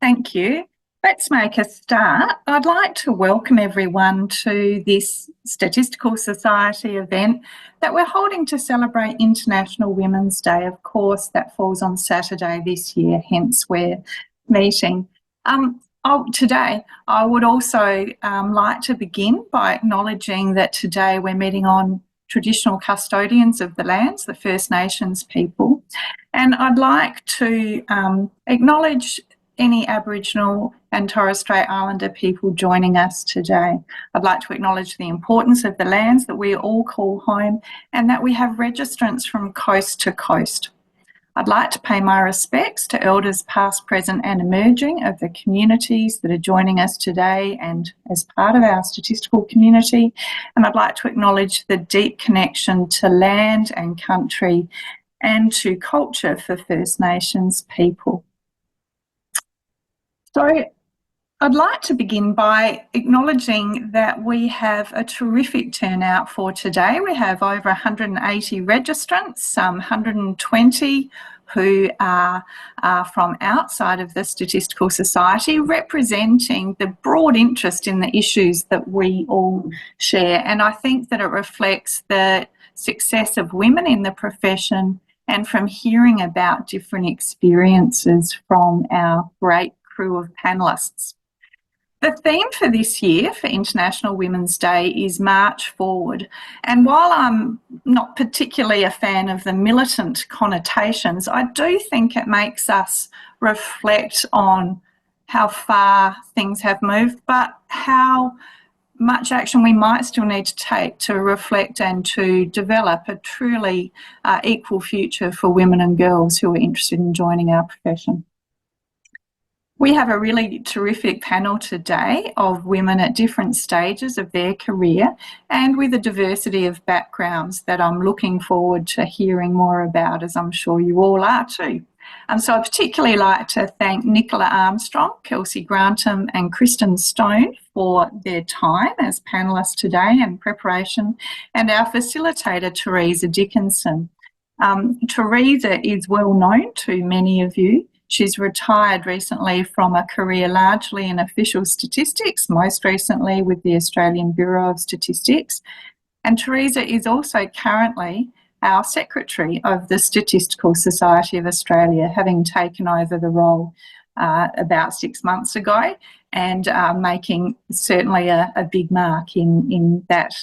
Thank you. Let's make a start. I'd like to welcome everyone to this Statistical Society event that we're holding to celebrate International Women's Day. Of course, that falls on Saturday this year, hence we're meeting. Today, I would also like to begin by acknowledging that today we're meeting on traditional custodians of the lands, the First Nations people. And I'd like to acknowledge any Aboriginal and Torres Strait Islander people joining us today. I'd like to acknowledge the importance of the lands that we all call home and that we have registrants from coast to coast. I'd like to pay my respects to elders past, present and emerging of the communities that are joining us today and as part of our statistical community. And I'd like to acknowledge the deep connection to land and country and to culture for First Nations people. So I'd like to begin by acknowledging that we have a terrific turnout for today. We have over 180 registrants, some 120 who are from outside of the Statistical Society, representing the broad interest in the issues that we all share. And I think that it reflects the success of women in the profession and from hearing about different experiences from our great crew of panellists. The theme for this year for International Women's Day is March Forward. And while I'm not particularly a fan of the militant connotations, I do think it makes us reflect on how far things have moved, but how much action we might still need to take to reflect and to develop a truly equal future for women and girls who are interested in joining our profession. We have a really terrific panel today of women at different stages of their career and with a diversity of backgrounds that I'm looking forward to hearing more about, as I'm sure you all are too. And so I'd particularly like to thank Nicola Armstrong, Kelsey Grantham and Kristen Stone for their time as panellists today and preparation, and our facilitator, Teresa Dickinson. Teresa is well known to many of you. She's retired recently from a career largely in official statistics, most recently with the Australian Bureau of Statistics. And Teresa is also currently our Secretary of the Statistical Society of Australia, having taken over the role about 6 months ago and making certainly a big mark in that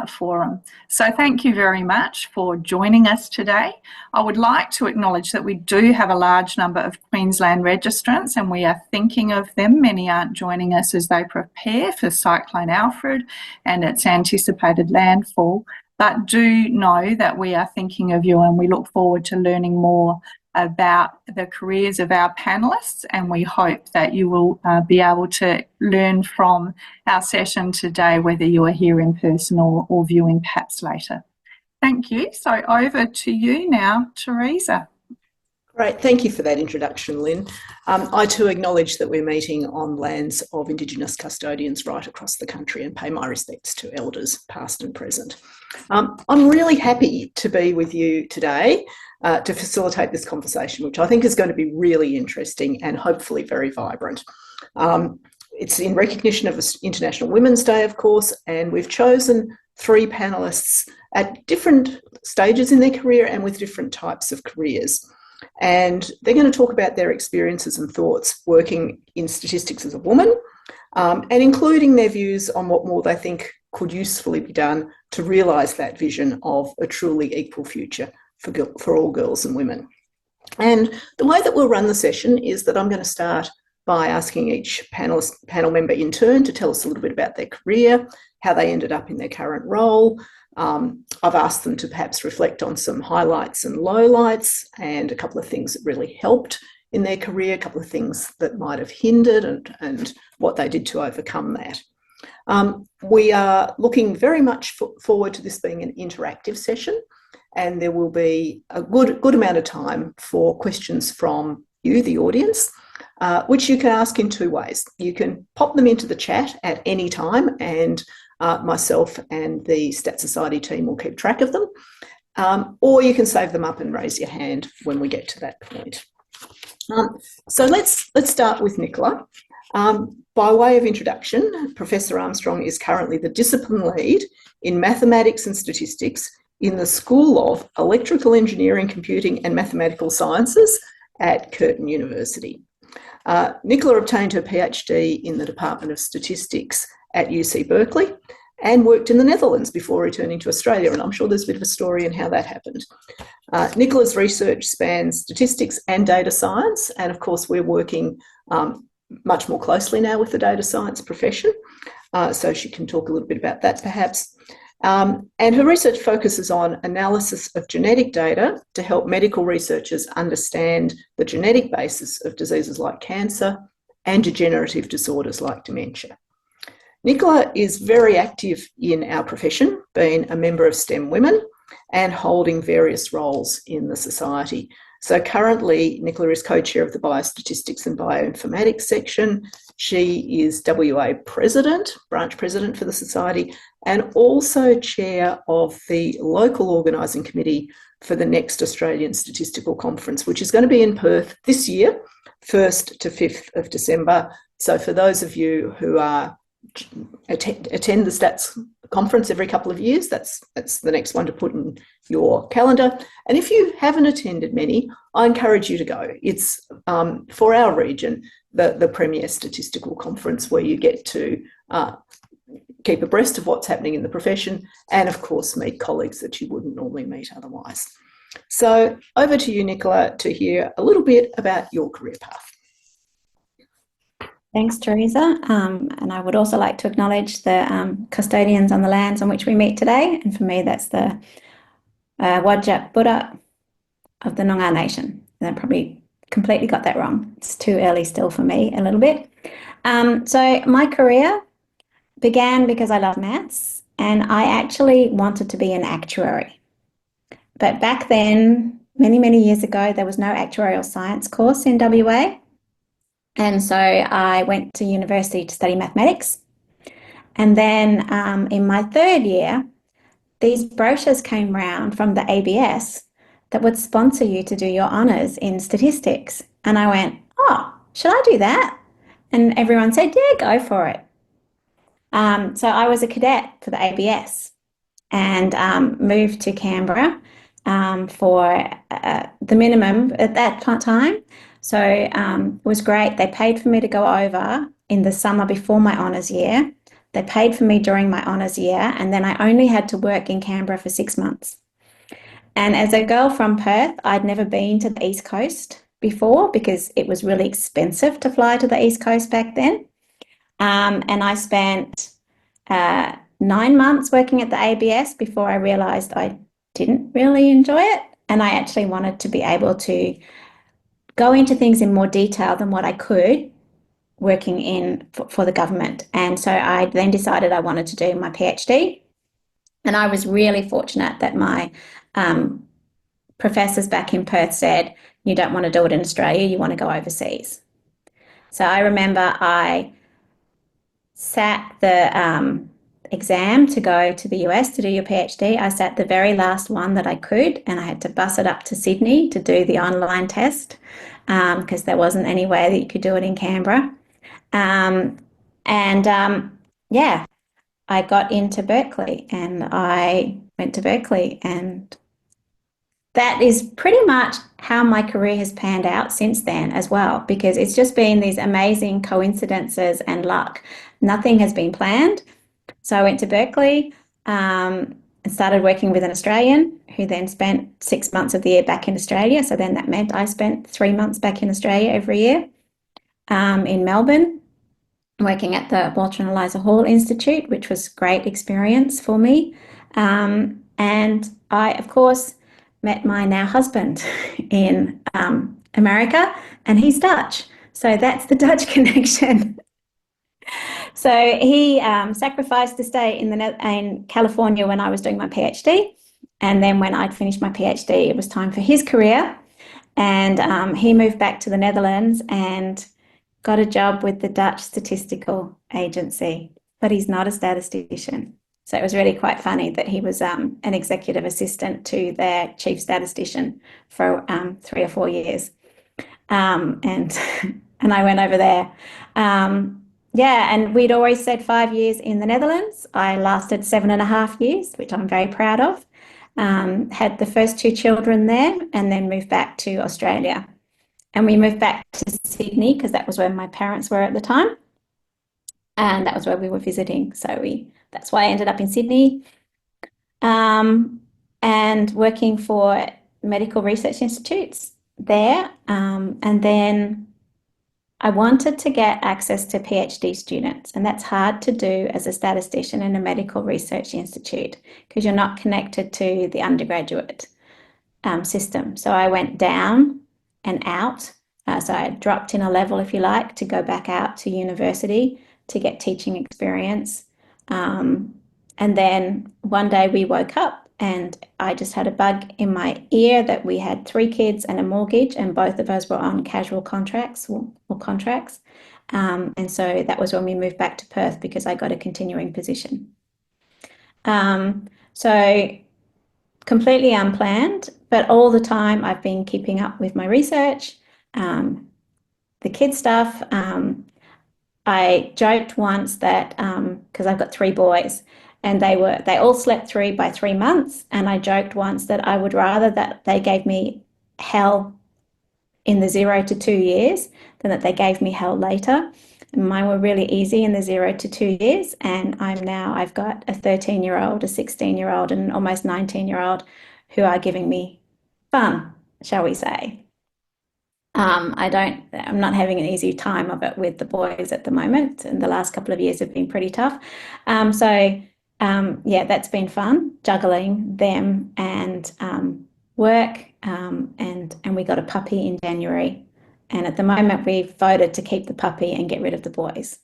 forum. So thank you very much for joining us today. I would like to acknowledge that we do have a large number of Queensland registrants and we are thinking of them. Many aren't joining us as they prepare for Cyclone Alfred and its anticipated landfall, but do know that we are thinking of you and we look forward to learning more about the careers of our panellists, and we hope that you will be able to learn from our session today, whether you are here in person or viewing perhaps later. Thank you. So over to you now, Teresa. Great, thank you for that introduction, Lynn. I too acknowledge that we're meeting on lands of Indigenous custodians right across the country and pay my respects to elders past and present. I'm really happy to be with you today to facilitate this conversation, which I think is going to be really interesting and hopefully very vibrant. It's in recognition of International Women's Day, of course, and we've chosen 3 panellists at different stages in their career and with different types of careers. And they're going to talk about their experiences and thoughts working in statistics as a woman, and including their views on what more they think could usefully be done to realise that vision of a truly equal future for all girls and women. And the way that we'll run the session is that I'm going to start by asking each panel member in turn to tell us a little bit about their career, how they ended up in their current role. I've asked them to perhaps reflect on some highlights and lowlights and a couple of things that really helped in their career, a couple of things that might have hindered and what they did to overcome that. We are looking very much forward to this being an interactive session, and there will be a good amount of time for questions from you, the audience, which you can ask in 2 ways. You can pop them into the chat at any time and myself and the Stat Society team will keep track of them, or you can save them up and raise your hand when we get to that point. So let's start with Nicola. By way of introduction, Professor Armstrong is currently the discipline lead in mathematics and statistics in the School of Electrical Engineering, Computing and Mathematical Sciences at Curtin University. Nicola obtained her PhD in the Department of Statistics at UC Berkeley and worked in the Netherlands before returning to Australia, and I'm sure there's a bit of a story in how that happened. Nicola's research spans statistics and data science, and of course we're working much more closely now with the data science profession, so she can talk a little bit about that perhaps. And her research focuses on analysis of genetic data to help medical researchers understand the genetic basis of diseases like cancer and degenerative disorders like dementia. Nicola is very active in our profession, being a member of STEM Women and holding various roles in the society. So currently, Nicola is co-chair of the Biostatistics and Bioinformatics section. She is WA president, branch president for the society, and also chair of the local organising committee for the next Australian Statistical Conference, which is going to be in Perth this year, 1st to 5th of December. So for those of you who are attend the stats conference every couple of years, that's the next one to put in your calendar. And if you haven't attended many, I encourage you to go. It's for our region the premier statistical conference where you get to keep abreast of what's happening in the profession and of course meet colleagues that you wouldn't normally meet otherwise. So over to you, Nicola, to hear a little bit about your career path. Thanks, Teresa. And I would also like to acknowledge the custodians on the lands on which we meet today. And for me, that's the Whadjuk Buddha of the Noongar Nation. And I probably completely got that wrong. It's too early still for me a little bit. So my career began because I love maths and I actually wanted to be an actuary. But back then, many, many years ago, there was no actuarial science course in WA. And so I went to university to study mathematics. And then in my 3rd year, these brochures came round from the ABS that would sponsor you to do your honours in statistics. And I went, oh, should I do that? And everyone said, yeah, go for it. So I was a cadet for the ABS and moved to Canberra for the minimum at that time. So it was great. They paid for me to go over in the summer before my honours year. They paid for me during my honours year, and then I only had to work in Canberra for 6 months. And as a girl from Perth, I'd never been to the East Coast before because it was really expensive to fly to the East Coast back then. And I spent 9 months working at the ABS before I realised I didn't really enjoy it. And I actually wanted to be able to go into things in more detail than what I could working in for the government. And so I then decided I wanted to do my PhD. And I was really fortunate that my professors back in Perth said, you don't want to do it in Australia, you want to go overseas. So I remember I sat the exam to go to the US to do your PhD. I sat the very last one that I could, and I had to bus it up to Sydney to do the online test because there wasn't any way that you could do it in Canberra. Yeah, I got into Berkeley and I went to Berkeley, and that is pretty much how my career has panned out since then as well, because it's just been these amazing coincidences and luck. Nothing has been planned. So I went to Berkeley and started working with an Australian who then spent 6 months of the year back in Australia. So then that meant I spent 3 months back in Australia every year in Melbourne, working at the Walter and Eliza Hall Institute, which was a great experience for me. And I, of course, met my now husband in America, and he's Dutch. So that's the Dutch connection. So he sacrificed to stay in California when I was doing my PhD. And then when I'd finished my PhD, it was time for his career. And he moved back to the Netherlands and got a job with the Dutch Statistical Agency, but he's not a statistician. So it was really quite funny that he was an executive assistant to their chief statistician for 3 or 4 years. and and I went over there. Yeah, and we'd always said 5 years in the Netherlands. I lasted 7.5 years, which I'm very proud of. Had the first 2 children there, and then moved back to Australia. And we moved back to Sydney because that was where my parents were at the time, and that was where we were visiting. So that's why I ended up in Sydney, and working for medical research institutes there. And then I wanted to get access to PhD students, and that's hard to do as a statistician in a medical research institute because you're not connected to the undergraduate system. So I went down and out. So I dropped in a level, if you like, to go back out to university to get teaching experience. And then one day we woke up and I just had a bug in my ear that we had 3 kids and a mortgage, and both of us were on casual contracts or contracts. And so that was when we moved back to Perth because I got a continuing position. So completely unplanned, but all the time I've been keeping up with my research, the kid stuff. I joked once that because I've got 3 boys, and they all slept through by 3 months, and I joked once that I would rather that they gave me hell in the 0 to 2 years than that they gave me hell later. And mine were really easy in the 0 to 2 years, and I've got a 13-year-old, a 16-year-old, and an almost 19-year-old who are giving me fun, shall we say. I'm not having an easy time of it with the boys at the moment, and the last couple of years have been pretty tough. Yeah, that's been fun, juggling them and work, and we got a puppy in January. And at the moment, we've voted to keep the puppy and get rid of the boys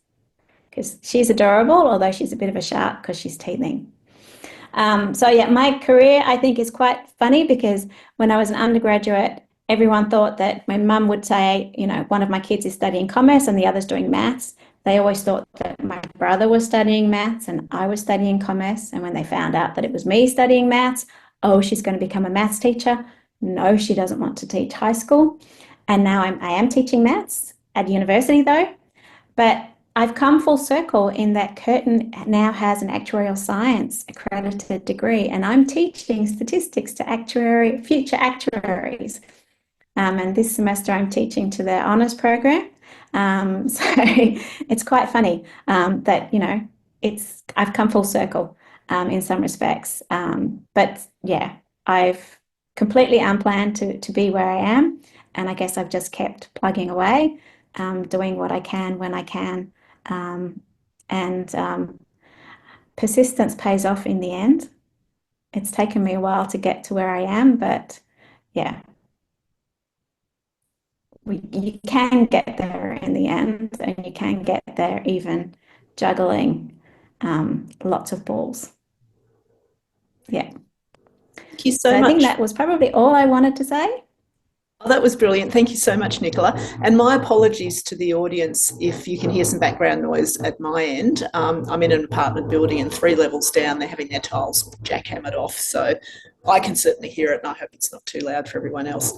because she's adorable, although she's a bit of a shark because she's teething. So yeah, my career, I think, is quite funny because when I was an undergraduate, everyone thought that my mum would say, one of my kids is studying commerce and the other's doing maths. They always thought that my brother was studying maths and I was studying commerce. And when they found out that it was me studying maths, oh, she's going to become a maths teacher. No, she doesn't want to teach high school. And now I am teaching maths at university though. But I've come full circle in that Curtin now has an actuarial science accredited degree, and I'm teaching statistics to future actuaries. And this semester I'm teaching to their honours program. So it's quite funny that, I've come full circle in some respects. But yeah, I've completely unplanned to be where I am. And I guess I've just kept plugging away, doing what I can when I can. And persistence pays off in the end. It's taken me a while to get to where I am, but yeah. You can get there in the end, and you can get there even juggling lots of balls. Yeah. Thank you so much. I think that was probably all I wanted to say. Oh, that was brilliant. Thank you so much, Nicola. And my apologies to the audience if you can hear some background noise at my end. I'm in an apartment building, and 3 levels down, they're having their tiles jackhammered off. So I can certainly hear it, and I hope it's not too loud for everyone else.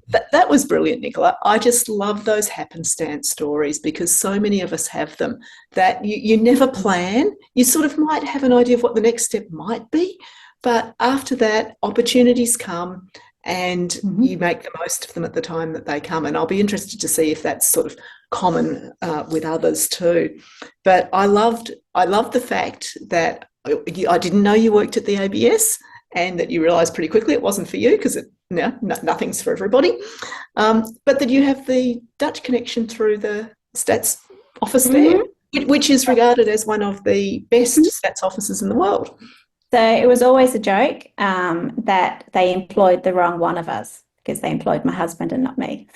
That was brilliant, Nicola. I just love those happenstance stories because so many of us have them that you never plan. You sort of might have an idea of what the next step might be, but after that, opportunities come and you make the most of them at the time that they come. And I'll be interested to see if that's sort of common with others too. But I loved the fact that I didn't know you worked at the ABS, and that you realised pretty quickly it wasn't for you because nothing's for everybody, but that you have the Dutch connection through the stats office there, which is regarded as one of the best stats offices in the world. So it was always a joke that they employed the wrong one of us because they employed my husband and not me.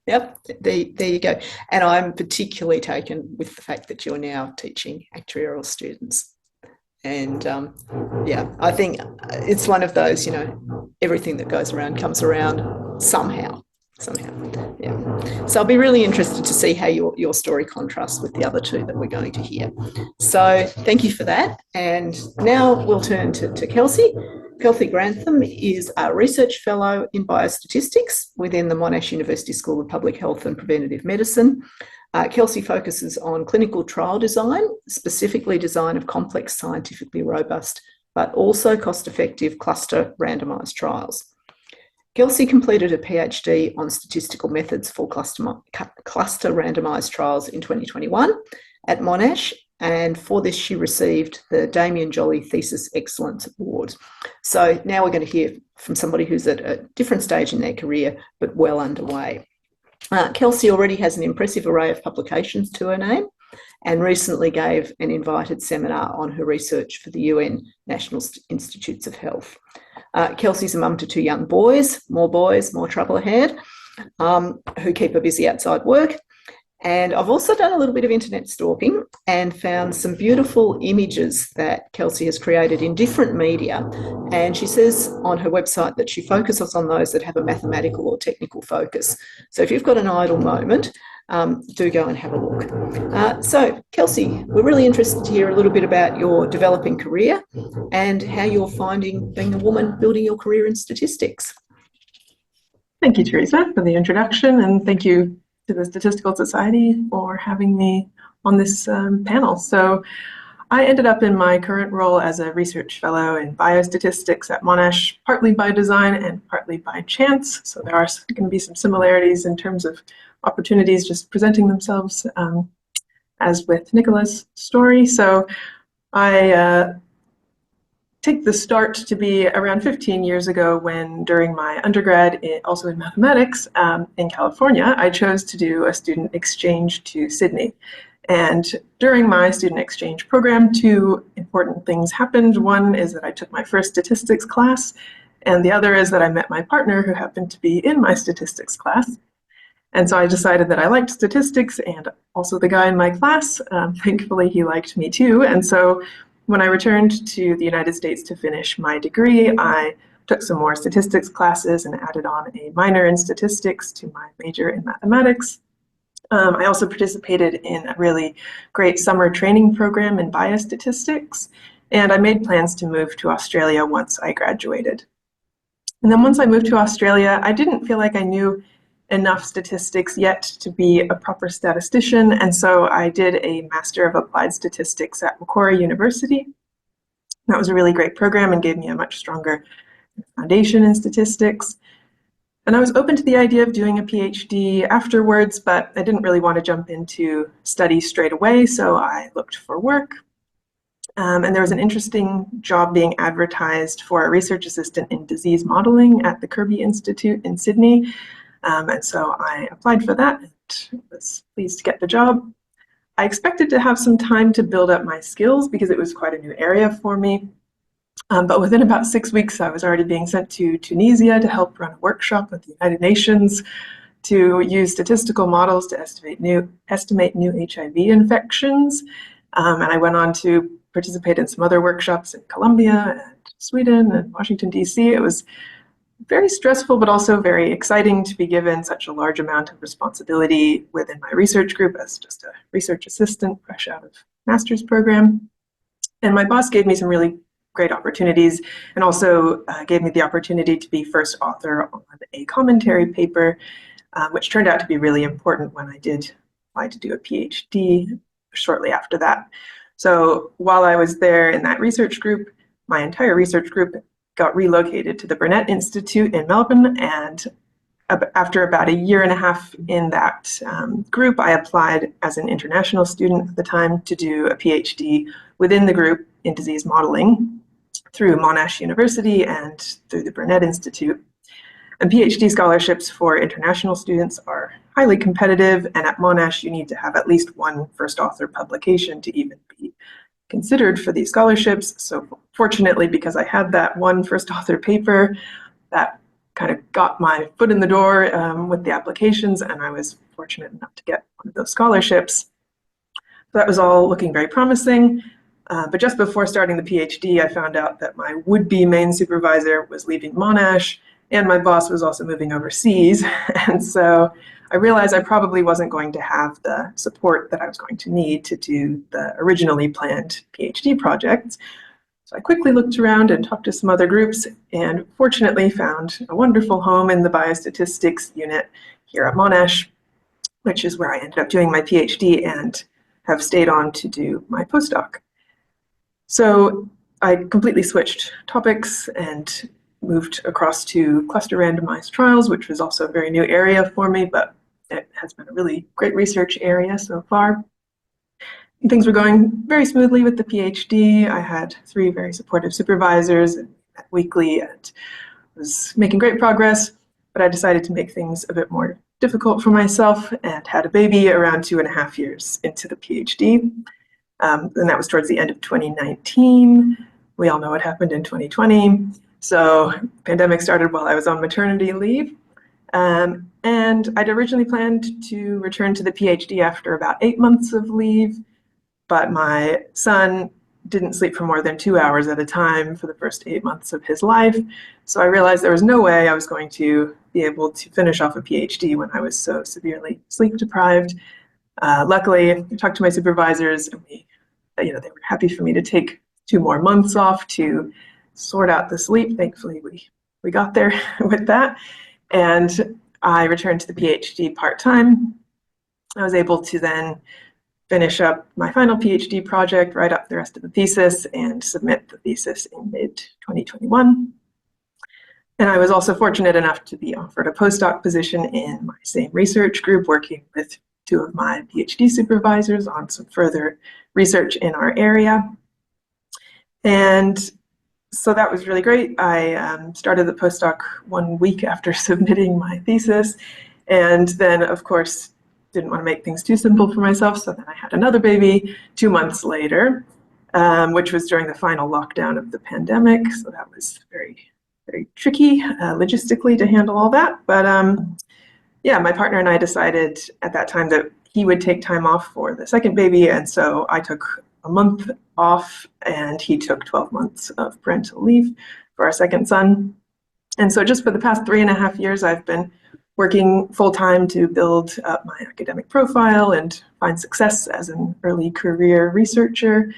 Yep, there you go. And I'm particularly taken with the fact that you're now teaching actuarial students. And yeah, I think it's one of those, everything that goes around comes around somehow. Yeah. So I'll be really interested to see how your story contrasts with the other 2 that we're going to hear. So thank you for that. And now we'll turn to Kelsey, Kelsey Grantham is a research fellow in biostatistics within the Monash University School of Public Health and Preventative Medicine. Kelsey focuses on clinical trial design, specifically design of complex, scientifically robust, but also cost-effective cluster randomised trials. Kelsey completed a PhD on statistical methods for cluster randomised trials in 2021 at Monash, and for this she received the Damien Jolly Thesis Excellence Award. So now we're going to hear from somebody who's at a different stage in their career, but well underway. Kelsey already has an impressive array of publications to her name and recently gave an invited seminar on her research for the UN National Institutes of Health. Kelsey's a mum to 2 young boys, more trouble ahead, who keep her busy outside work. And I've also done a little bit of internet stalking and found some beautiful images that Kelsey has created in different media. And she says on her website that she focuses on those that have a mathematical or technical focus. So if you've got an idle moment, do go and have a look. So Kelsey, we're really interested to hear a little bit about your developing career and how you're finding being a woman building your career in statistics. Thank you, Teresa, for the introduction, and thank you to the Statistical Society for having me on this panel. So I ended up in my current role as a research fellow in biostatistics at Monash, partly by design and partly by chance. So there are going to be some similarities in terms of opportunities just presenting themselves, as with Nicola's story. So I take the start to be around 15 years ago when, during my undergrad, also in mathematics in California, I chose to do a student exchange to Sydney. And during my student exchange program, 2 important things happened. One is that I took my first statistics class, and the other is that I met my partner, who happened to be in my statistics class. And so I decided that I liked statistics and also the guy in my class. Thankfully, he liked me too. And so when I returned to the United States to finish my degree, I took some more statistics classes and added on a minor in statistics to my major in mathematics. I also participated in a really great summer training program in biostatistics, and I made plans to move to Australia once I graduated. And then once I moved to Australia, I didn't feel like I knew enough statistics yet to be a proper statistician, and so I did a Master of Applied Statistics at Macquarie University. That was a really great program and gave me a much stronger foundation in statistics. And I was open to the idea of doing a PhD afterwards, but I didn't really want to jump into study straight away, so I looked for work. And there was an interesting job being advertised for a research assistant in disease modeling at the Kirby Institute in Sydney. And so I applied for that and was pleased to get the job. I expected to have some time to build up my skills because it was quite a new area for me. But within about 6 weeks, I was already being sent to Tunisia to help run a workshop with the United Nations to use statistical models to estimate new HIV infections. And I went on to participate in some other workshops in Colombia and Sweden and Washington, D.C. It was very stressful, but also very exciting to be given such a large amount of responsibility within my research group as just a research assistant fresh out of master's program. And my boss gave me some really great opportunities and also gave me the opportunity to be first author on a commentary paper, which turned out to be really important when I did apply to do a PhD shortly after that. So while I was there in that research group, my entire research group got relocated to the Burnet Institute in Melbourne, and after about 1.5 years in that group, I applied as an international student at the time to do a PhD within the group in disease modeling through Monash University and through the Burnet Institute. And PhD scholarships for international students are highly competitive, and at Monash you need to have at least 1 first author publication to even be considered for these scholarships. So fortunately, because I had that 1 first author paper, that kind of got my foot in the door with the applications, and I was fortunate enough to get one of those scholarships. So that was all looking very promising. But just before starting the PhD, I found out that my would-be main supervisor was leaving Monash, and my boss was also moving overseas. And so I realized I probably wasn't going to have the support that I was going to need to do the originally planned PhD project. So So I quickly looked around and talked to some other groups, and fortunately found a wonderful home in the biostatistics unit here at Monash, which is where I ended up doing my PhD and have stayed on to do my postdoc. So I completely switched topics and moved across to cluster randomized trials, which was also a very new area for me, but it has been a really great research area so far. And things were going very smoothly with the PhD. I had 3 very supportive supervisors and met weekly and was making great progress, but I decided to make things a bit more difficult for myself and had a baby around 2.5 years into the PhD. And that was towards the end of 2019. We all know what happened in 2020. So pandemic started while I was on maternity leave. And I'd originally planned to return to the PhD after about 8 months of leave, but my son didn't sleep for more than 2 hours at a time for the first 8 months of his life. So I realized there was no way I was going to be able to finish off a PhD when I was so severely sleep deprived. Luckily, I talked to my supervisors, and they were happy for me to take 2 more months off to sort out the sleep. Thankfully, we got there with that. And I returned to the PhD part-time. I was able to then finish up my final PhD project, write up the rest of the thesis, and submit the thesis in mid-2021. And I was also fortunate enough to be offered a postdoc position in my same research group, working with 2 of my PhD supervisors on some further research in our area. And so that was really great. I started the postdoc 1 week after submitting my thesis, and then, of course, didn't want to make things too simple for myself, so then I had another baby 2 months later, which was during the final lockdown of the pandemic. So that was very, very tricky logistically to handle all that. But yeah, my partner and I decided at that time that he would take time off for the second baby, and so I took a month off and he took 12 months of parental leave for our second son. And so just for the past 3.5 years, I've been working full-time to build up my academic profile and find success as an early career researcher.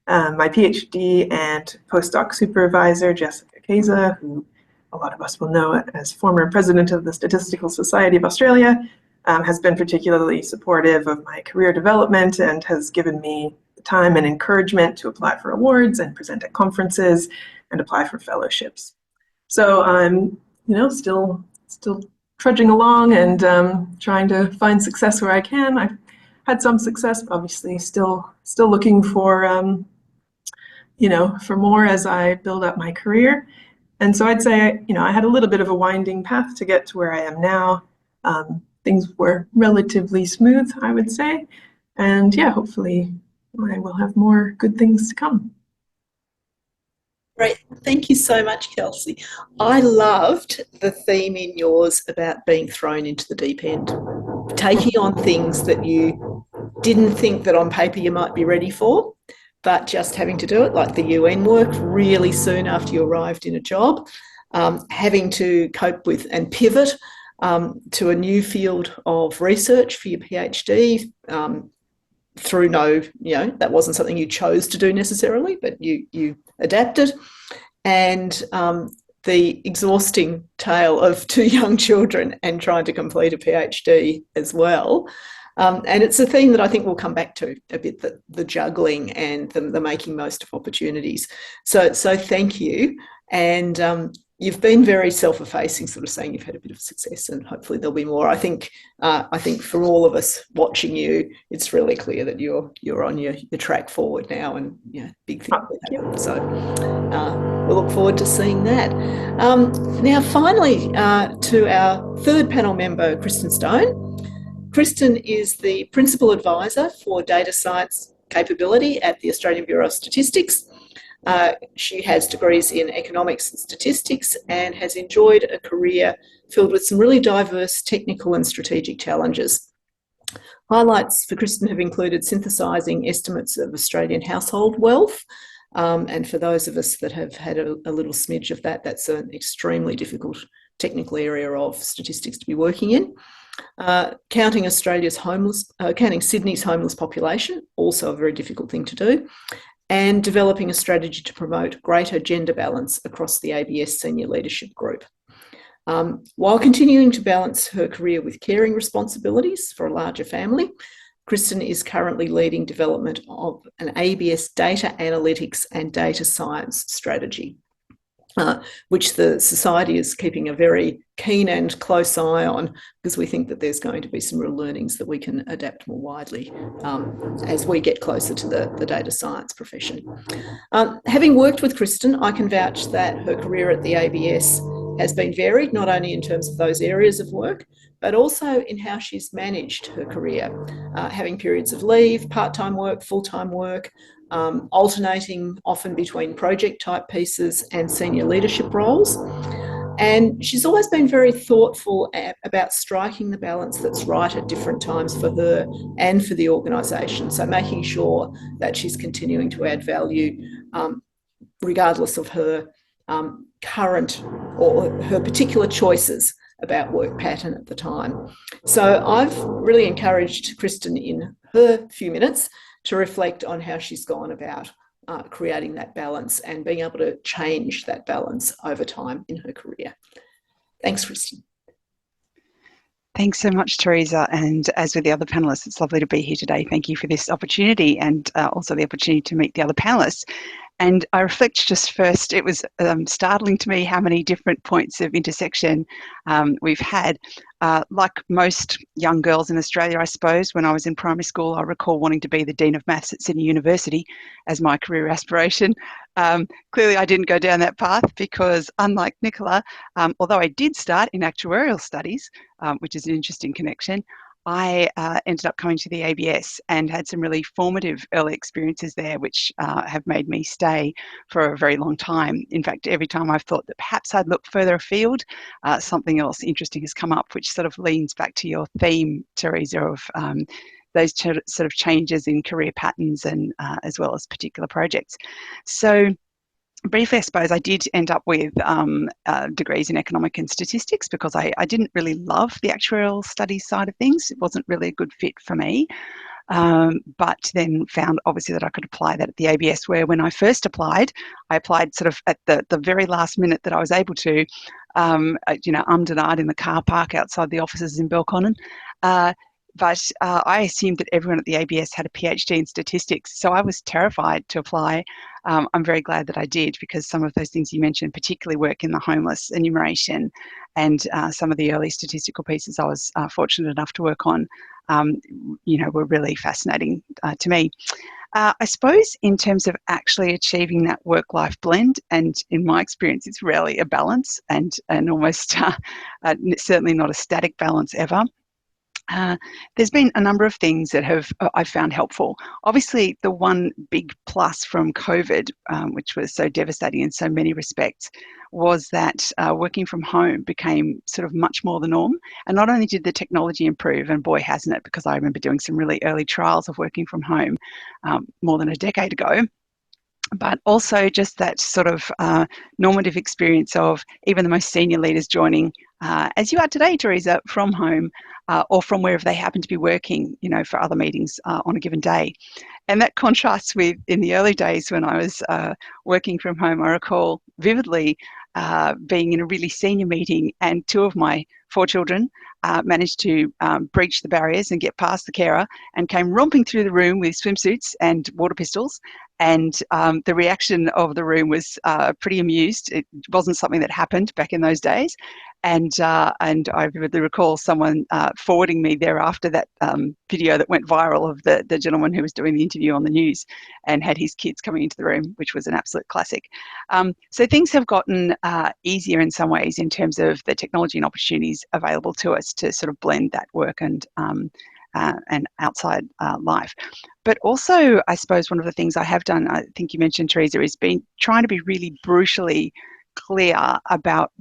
My PhD and postdoc supervisor, Jessica Keza, who a lot of us will know as former president of the Statistical Society of Australia, has been particularly supportive of my career development and has given me the time and encouragement to apply for awards and present at conferences and apply for fellowships. So I'm, still trudging along and trying to find success where I can. I've had some success, but obviously still looking for, for more as I build up my career. And so I'd say, I had a little bit of a winding path to get to where I am now. Things were relatively smooth, I would say. And yeah, hopefully I will have more good things to come. Great. Thank you so much, Kelsey. I loved the theme in yours about being thrown into the deep end, taking on things that you didn't think that on paper you might be ready for, but just having to do it, like the UN work really soon after you arrived in a job, having to cope with and pivot to a new field of research for your PhD, through that wasn't something you chose to do necessarily, but you adapted. And the exhausting tale of 2 young children and trying to complete a PhD as well. And it's a theme that I think we'll come back to a bit, the juggling and the making most of opportunities. So thank you. And you've been very self-effacing, sort of saying you've had a bit of success, and hopefully there'll be more. I think for all of us watching you, it's really clear that you're on your track forward now, and big things happen. So we'll look forward to seeing that. Now, finally, to our third panel member, Kristen Stone. Kristen is the Principal Advisor for Data Science Capability at the Australian Bureau of Statistics. She has degrees in economics and statistics and has enjoyed a career filled with some really diverse technical and strategic challenges. Highlights for Kristen have included synthesising estimates of Australian household wealth. And for those of us that have had a little smidge of that, that's an extremely difficult technical area of statistics to be working in. Counting Sydney's homeless population, also a very difficult thing to do. and developing a strategy to promote greater gender balance across the ABS senior leadership group. While continuing to balance her career with caring responsibilities for a larger family, Kristen is currently leading development of an ABS data analytics and data science strategy, which the Society is keeping a very keen and close eye on, because we think that there's going to be some real learnings that we can adapt more widely as we get closer to the data science profession. Having worked with Kristen, I can vouch that her career at the ABS has been varied, not only in terms of those areas of work, but also in how she's managed her career, having periods of leave, part-time work, full-time work, alternating often between project type pieces and senior leadership roles. And she's always been very thoughtful about striking the balance that's right at different times for her and for the organisation. So making sure that she's continuing to add value regardless of her current or her particular choices about work pattern at the time. So I've really encouraged Kristen in her few minutes to reflect on how she's gone about creating that balance and being able to change that balance over time in her career. Thanks, Kristen. Thanks so much, Teresa. And as with the other panellists, it's lovely to be here today. Thank you for this opportunity and also the opportunity to meet the other panellists. And I reflect just first, it was startling to me how many different points of intersection we've had. Like most young girls in Australia, I suppose, when I was in primary school, I recall wanting to be the Dean of Maths at Sydney University as my career aspiration. Clearly, I didn't go down that path because, unlike Nicola, although I did start in actuarial studies, which is an interesting connection, I ended up coming to the ABS and had some really formative early experiences there, which have made me stay for a very long time. In fact, every time I've thought that perhaps I'd look further afield, something else interesting has come up, which sort of leans back to your theme, Teresa, of those sort of changes in career patterns and as well as particular projects. So briefly, I suppose I did end up with degrees in economic and statistics because I didn't really love the actuarial studies side of things. It wasn't really a good fit for me. But then found obviously that I could apply that at the ABS, where when I first applied, I applied sort of at the very last minute that I was able to, ummed and ahed in the car park outside the offices in Belconnen. But I assumed that everyone at the ABS had a PhD in statistics, so I was terrified to apply. I'm very glad that I did, because some of those things you mentioned, particularly work in the homeless enumeration and some of the early statistical pieces I was fortunate enough to work on, were really fascinating to me. I suppose in terms of actually achieving that work-life blend, and in my experience, it's rarely a balance and almost certainly not a static balance ever. There's been a number of things that I've found helpful. Obviously, the one big plus from COVID, which was so devastating in so many respects, was that working from home became sort of much more the norm. And not only did the technology improve, and boy, hasn't it, because I remember doing some really early trials of working from home more than a decade ago, but also just that sort of normative experience of even the most senior leaders joining, as you are today, Teresa, from home or from wherever they happen to be working, for other meetings on a given day. And that contrasts with in the early days when I was working from home. I recall vividly being in a really senior meeting, and 2 of my 4 children managed to breach the barriers and get past the carer and came romping through the room with swimsuits and water pistols. And the reaction of the room was pretty amused. It wasn't something that happened back in those days. And I vividly recall someone forwarding me thereafter that video that went viral of the gentleman who was doing the interview on the news and had his kids coming into the room, which was an absolute classic. So things have gotten easier in some ways in terms of the technology and opportunities available to us to sort of blend that work and outside life. But also, I suppose one of the things I have done, I think you mentioned, Teresa, is been trying to be really brutally clear about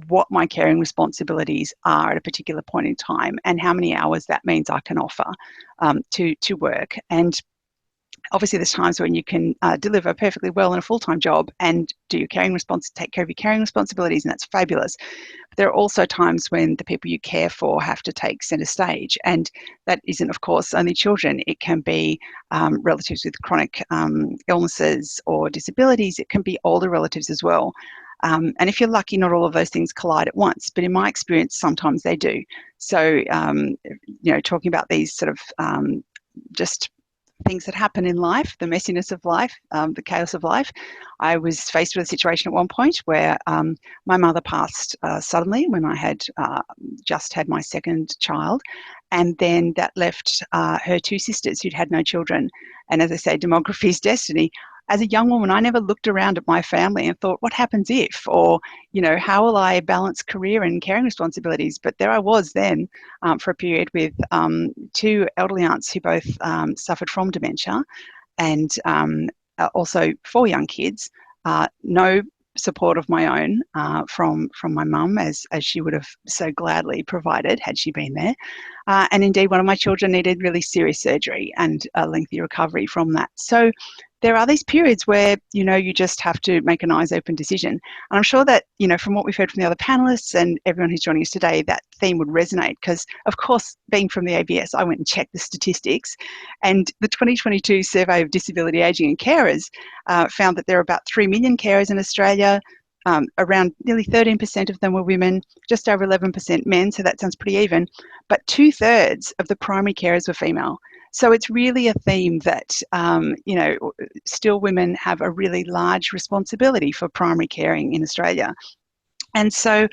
what my caring responsibilities are at a particular point in time and how many hours that means I can offer to work. And Obviously, there's times when you can deliver perfectly well in a full-time job and do your take care of your caring responsibilities, and that's fabulous. But there are also times when the people you care for have to take centre stage, and that isn't, of course, only children. It can be relatives with chronic illnesses or disabilities. It can be older relatives as well. And if you're lucky, not all of those things collide at once. But in my experience, sometimes they do. So, talking about these sort of just things that happen in life, the messiness of life, the chaos of life. I was faced with a situation at one point where my mother passed suddenly when I had just had my second child, and then that left her two sisters who'd had no children. And as I say, demography is destiny. As a young woman, I never looked around at my family and thought, what happens if? Or, how will I balance career and caring responsibilities? But there I was then for a period with two elderly aunts who both suffered from dementia, and also 4 young kids, no support of my own from my mum, as she would have so gladly provided had she been there. And indeed, one of my children needed really serious surgery and a lengthy recovery from that. So there are these periods where, you just have to make an eyes open decision. And I'm sure that, from what we've heard from the other panelists and everyone who's joining us today, that theme would resonate because, of course, being from the ABS, I went and checked the statistics, and the 2022 survey of disability ageing and carers found that there are about 3 million carers in Australia. Around nearly 13% of them were women, just over 11% men, so that sounds pretty even, but 2/3 of the primary carers were female. So it's really a theme that, still women have a really large responsibility for primary caring in Australia. And so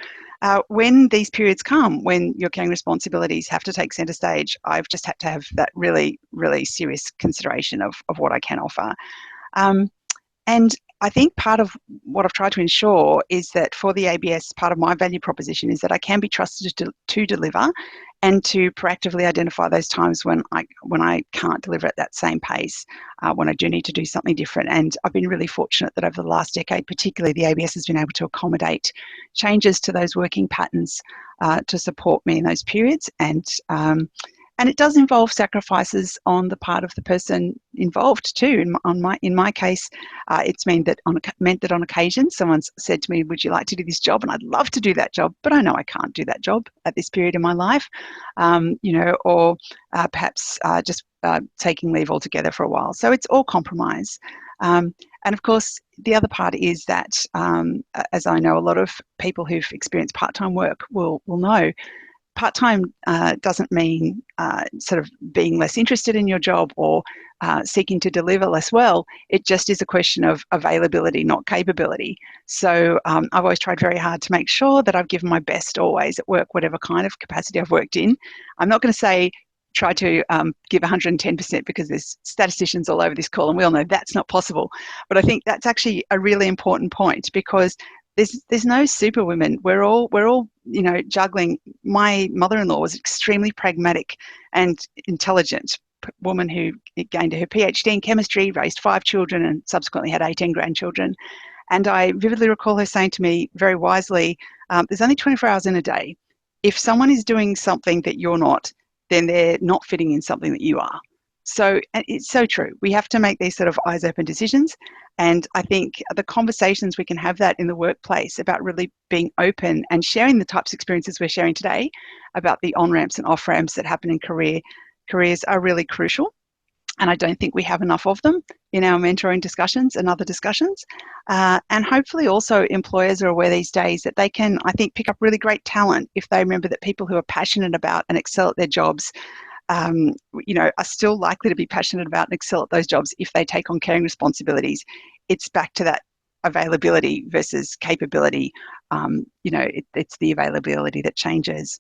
when these periods come, when your caring responsibilities have to take centre stage, I've just had to have that really, really serious consideration of what I can offer. And I think part of what I've tried to ensure is that for the ABS, part of my value proposition is that I can be trusted to deliver and to proactively identify those times when I can't deliver at that same pace, when I do need to do something different. And I've been really fortunate that over the last decade, particularly, the ABS has been able to accommodate changes to those working patterns to support me in those periods. And it does involve sacrifices on the part of the person involved too. In my case, it's meant that on occasion someone's said to me, "Would you like to do this job?" And I'd love to do that job, but I know I can't do that job at this period in my life, or perhaps just taking leave altogether for a while. So it's all compromise. And of course, the other part is that, as I know, a lot of people who've experienced part-time work will know. Part-time doesn't mean sort of being less interested in your job or seeking to deliver less well. It just is a question of availability, not capability. So I've always tried very hard to make sure that I've given my best always at work, whatever kind of capacity I've worked in. I'm not going to say try to give 110% because there's statisticians all over this call and we all know that's not possible. But I think that's actually a really important point because there's no superwomen. We're all juggling. My mother-in-law was extremely pragmatic and intelligent woman who gained her PhD in chemistry, raised 5 children, and subsequently had 18 grandchildren. And I vividly recall her saying to me very wisely, "There's only 24 hours in a day. If someone is doing something that you're not, then they're not fitting in something that you are." So it's so true. We have to make these sort of eyes open decisions. And I think the conversations we can have that in the workplace about really being open and sharing the types of experiences we're sharing today about the on-ramps and off-ramps that happen in careers are really crucial. And I don't think we have enough of them in our mentoring discussions and other discussions. And hopefully also employers are aware these days that they can, I think, pick up really great talent if they remember that people who are passionate about and excel at their jobs are still likely to be passionate about and excel at those jobs if they take on caring responsibilities. It's back to that availability versus capability. It's the availability that changes.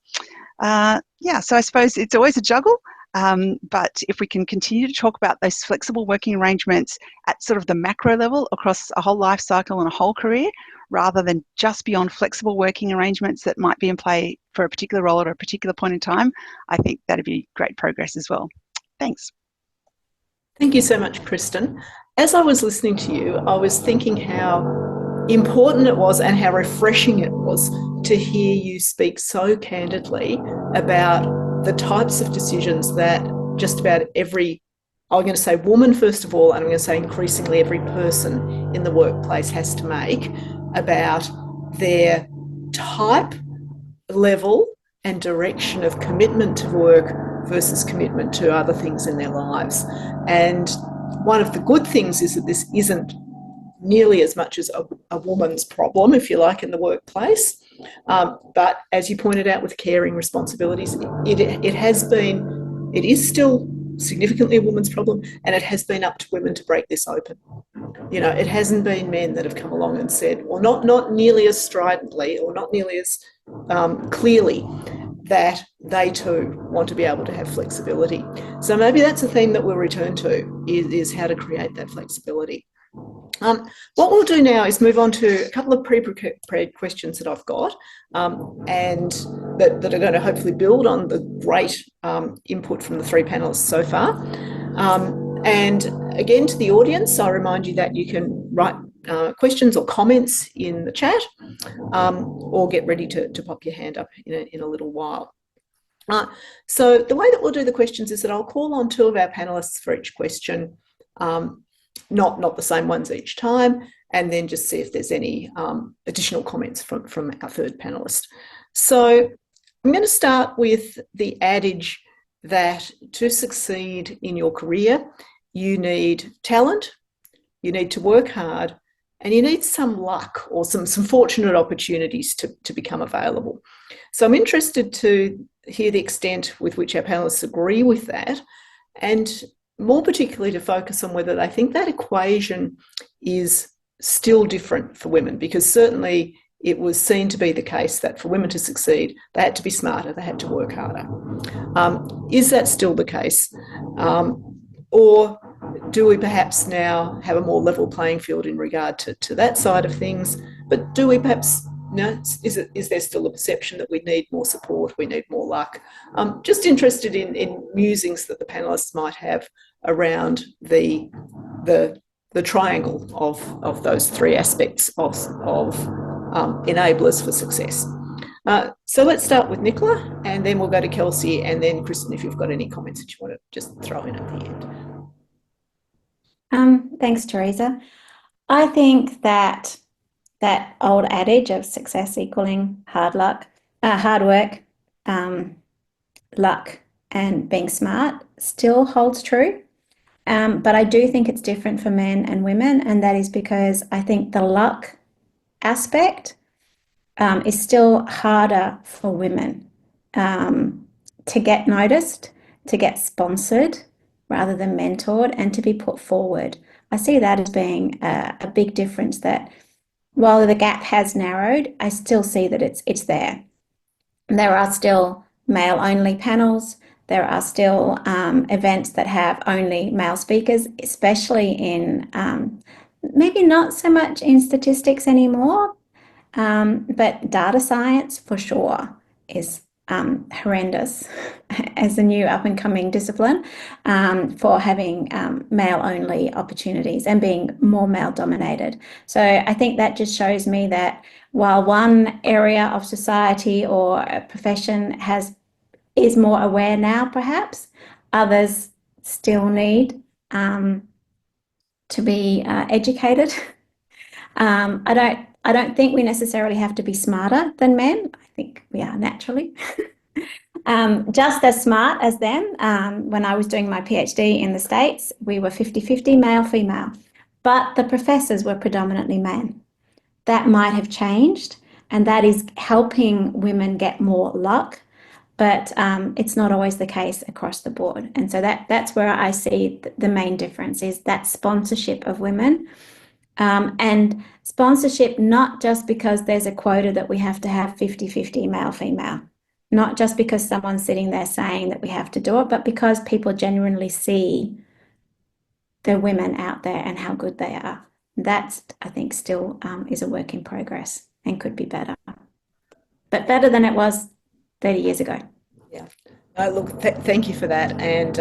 So I suppose it's always a juggle. But if we can continue to talk about those flexible working arrangements at sort of the macro level across a whole life cycle and a whole career, rather than just beyond flexible working arrangements that might be in play for a particular role at a particular point in time, I think that'd be great progress as well. Thanks. Thank you so much, Kristen. As I was listening to you, I was thinking how important it was and how refreshing it was to hear you speak so candidly about the types of decisions that just about every I'm going to say woman first of all, and I'm going to say increasingly every person in the workplace has to make about their type, level and direction of commitment to work versus commitment to other things in their lives. And one of the good things is that this isn't nearly as much as a woman's problem, if you like, in the workplace. But as you pointed out with caring responsibilities, it is still significantly a woman's problem, and it has been up to women to break this open. You know, it hasn't been men that have come along and said, or not nearly as stridently or not nearly as clearly, that they too want to be able to have flexibility. So maybe that's a theme that we'll return to, is how to create that flexibility. What we'll do now is move on to a couple of pre-prepared questions that I've got, and that are going to hopefully build on the great input from the three panellists so far. And again, to the audience, I remind you that you can write questions or comments in the chat, or get ready to pop your hand up in a little while. So the way that we'll do the questions is that I'll call on two of our panellists for each question, not the same ones each time, and then just see if there's any additional comments from our third panellist. So I'm going to start with the adage that to succeed in your career, you need talent, you need to work hard, and you need some luck or some fortunate opportunities to become available. So I'm interested to hear the extent with which our panellists agree with that, and more particularly to focus on whether they think that equation is still different for women, because certainly it was seen to be the case that for women to succeed, they had to be smarter, they had to work harder. Is that still the case? Or do we perhaps now have a more level playing field in regard to that side of things? But do we perhaps, is there still a perception that we need more support, we need more luck? Just interested in musings that the panellists might have around the triangle of those three aspects of enablers for success. So let's start with Nicola, and then we'll go to Kelsey, and then Kristen, if you've got any comments that you want to just throw in at the end. Thanks, Teresa. I think that old adage of success equaling hard work, luck, and being smart still holds true. But I do think it's different for men and women, and that is because I think the luck aspect is still harder for women to get noticed, to get sponsored rather than mentored, and to be put forward. I see that as being a big difference, that while the gap has narrowed, I still see that it's there. There are still male-only panels. There are still events that have only male speakers, especially in maybe not so much in statistics anymore, but data science for sure is horrendous as a new up-and-coming discipline for having male-only opportunities and being more male-dominated. So I think that just shows me that while one area of society or a profession is more aware now, perhaps others still need to be educated. I don't think we necessarily have to be smarter than men. I think we are naturally just as smart as them. When I was doing my PhD in the States, we were 50-50 male-female, but the professors were predominantly men. That might have changed, and that is helping women get more luck, but it's not always the case across the board. And so that's where I see the main difference, is that sponsorship of women. And sponsorship, not just because there's a quota that we have to have 50-50 male-female, not just because someone's sitting there saying that we have to do it, but because people genuinely see the women out there and how good they are. That's, I think, still is a work in progress and could be better, but better than it was 30 years ago. Yeah. Look, thank you for that. And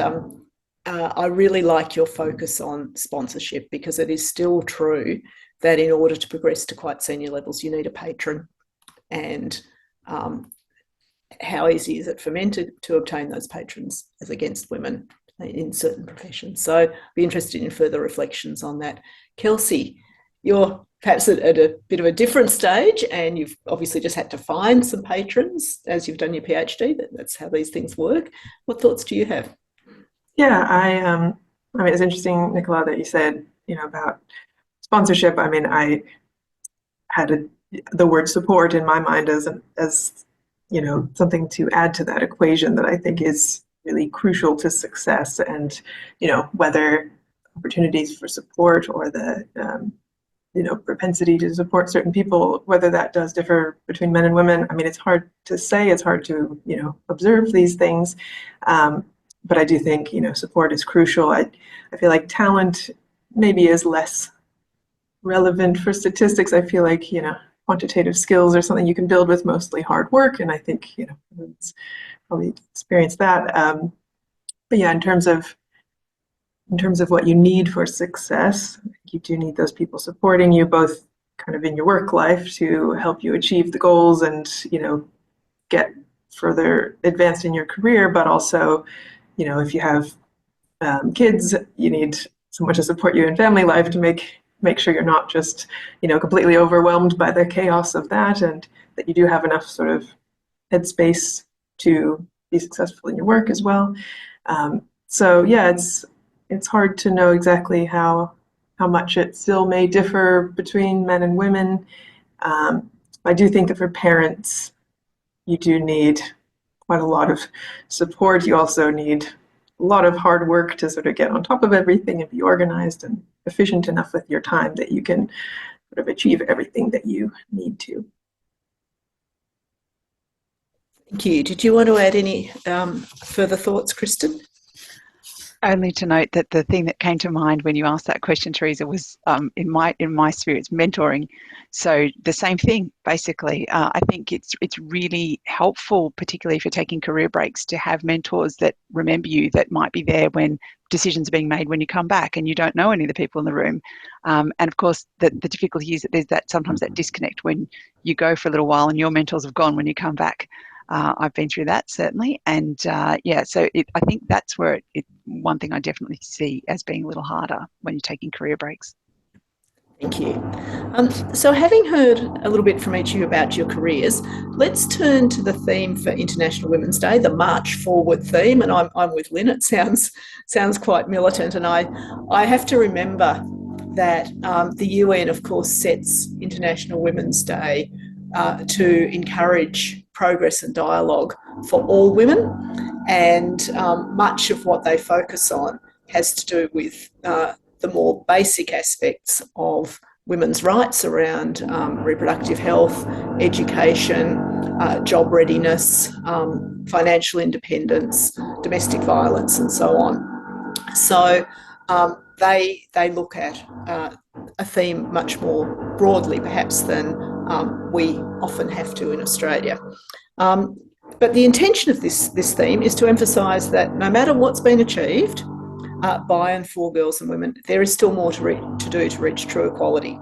I really like your focus on sponsorship, because it is still true that in order to progress to quite senior levels, you need a patron. And how easy is it for men to obtain those patrons as against women? in certain professions. So be interested in further reflections on that. Kelsey, you're perhaps at a bit of a different stage, and you've obviously just had to find some patrons as you've done your PhD. That's how these things work. What thoughts do you have? Yeah, I mean, it's interesting, Nicola, that you said, about sponsorship. I mean, I had the word support in my mind as something to add to that equation that I think is really crucial to success. And, whether opportunities for support or the propensity to support certain people, whether that does differ between men and women. I mean, it's hard to say, it's hard to, observe these things. But I do think, support is crucial. I feel like talent maybe is less relevant for statistics. I feel like, quantitative skills are something you can build with mostly hard work. And I think, it's probably experienced that. But yeah, in terms of what you need for success, you do need those people supporting you, both kind of in your work life to help you achieve the goals and, get further advanced in your career, but also, if you have kids, you need someone to support you in family life to make sure you're not just, completely overwhelmed by the chaos of that, and that you do have enough sort of headspace to be successful in your work as well. So yeah, it's hard to know exactly how much it still may differ between men and women. I do think that for parents, you do need quite a lot of support. You also need a lot of hard work to sort of get on top of everything and be organized and efficient enough with your time that you can sort of achieve everything that you need to. Thank you. Did you want to add any further thoughts, Kristen? Only to note that the thing that came to mind when you asked that question, Teresa, was in my sphere, it's mentoring. So the same thing, basically. I think it's really helpful, particularly if you're taking career breaks, to have mentors that remember you, that might be there when decisions are being made when you come back and you don't know any of the people in the room. And of course, the difficulty is that there's sometimes that disconnect when you go for a little while and your mentors have gone when you come back. I've been through that, certainly. And so I think that's where one thing I definitely see as being a little harder when you're taking career breaks. Thank you. So having heard a little bit from each of you about your careers, let's turn to the theme for International Women's Day, the March Forward theme. And I'm with Lynn. It sounds quite militant. And I have to remember that the UN, of course, sets International Women's Day to encourage progress and dialogue for all women, and much of what they focus on has to do with the more basic aspects of women's rights around reproductive health, education, job readiness, financial independence, domestic violence, and so on. So they look at a theme much more broadly, perhaps, than we often have to in Australia. But the intention of this theme is to emphasise that no matter what's been achieved by and for girls and women, there is still more to do to reach true equality,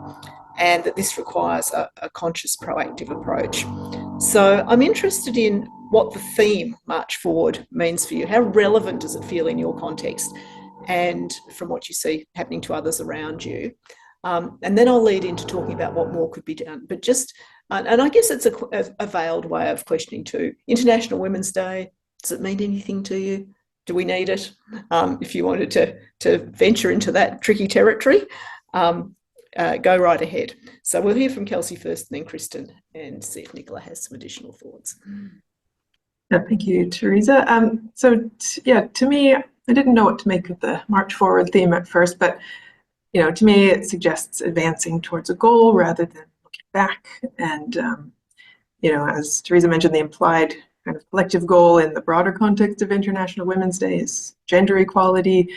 and that this requires a conscious, proactive approach. So I'm interested in what the theme March Forward means for you. How relevant does it feel in your context and from what you see happening to others around you? And then I'll lead into talking about what more could be done. But just, and I guess it's a veiled way of questioning too. International Women's Day, does it mean anything to you? Do we need it? If you wanted to venture into that tricky territory, go right ahead. So we'll hear from Kelsey first, and then Kristen, and see if Nicola has some additional thoughts. Yeah, thank you, Teresa. To me, I didn't know what to make of the March Forward theme at first, but to me, it suggests advancing towards a goal rather than looking back. And, as Teresa mentioned, the implied kind of collective goal in the broader context of International Women's Day is gender equality.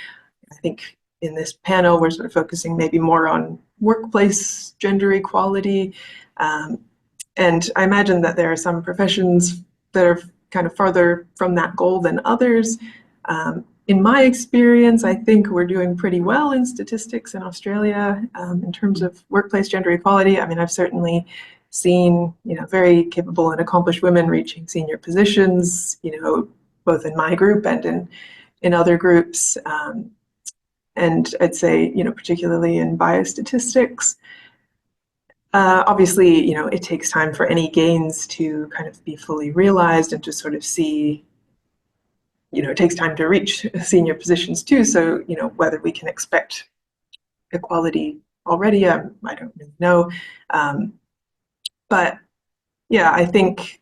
I think in this panel, we're sort of focusing maybe more on workplace gender equality. And I imagine that there are some professions that are kind of farther from that goal than others. In my experience, I think we're doing pretty well in statistics in Australia in terms of workplace gender equality. I mean, I've certainly seen, very capable and accomplished women reaching senior positions, both in my group and in other groups. And I'd say, particularly in biostatistics, obviously, it takes time for any gains to kind of be fully realized and to sort of see, it takes time to reach senior positions too. So, whether we can expect equality already, I don't really know. But yeah, I think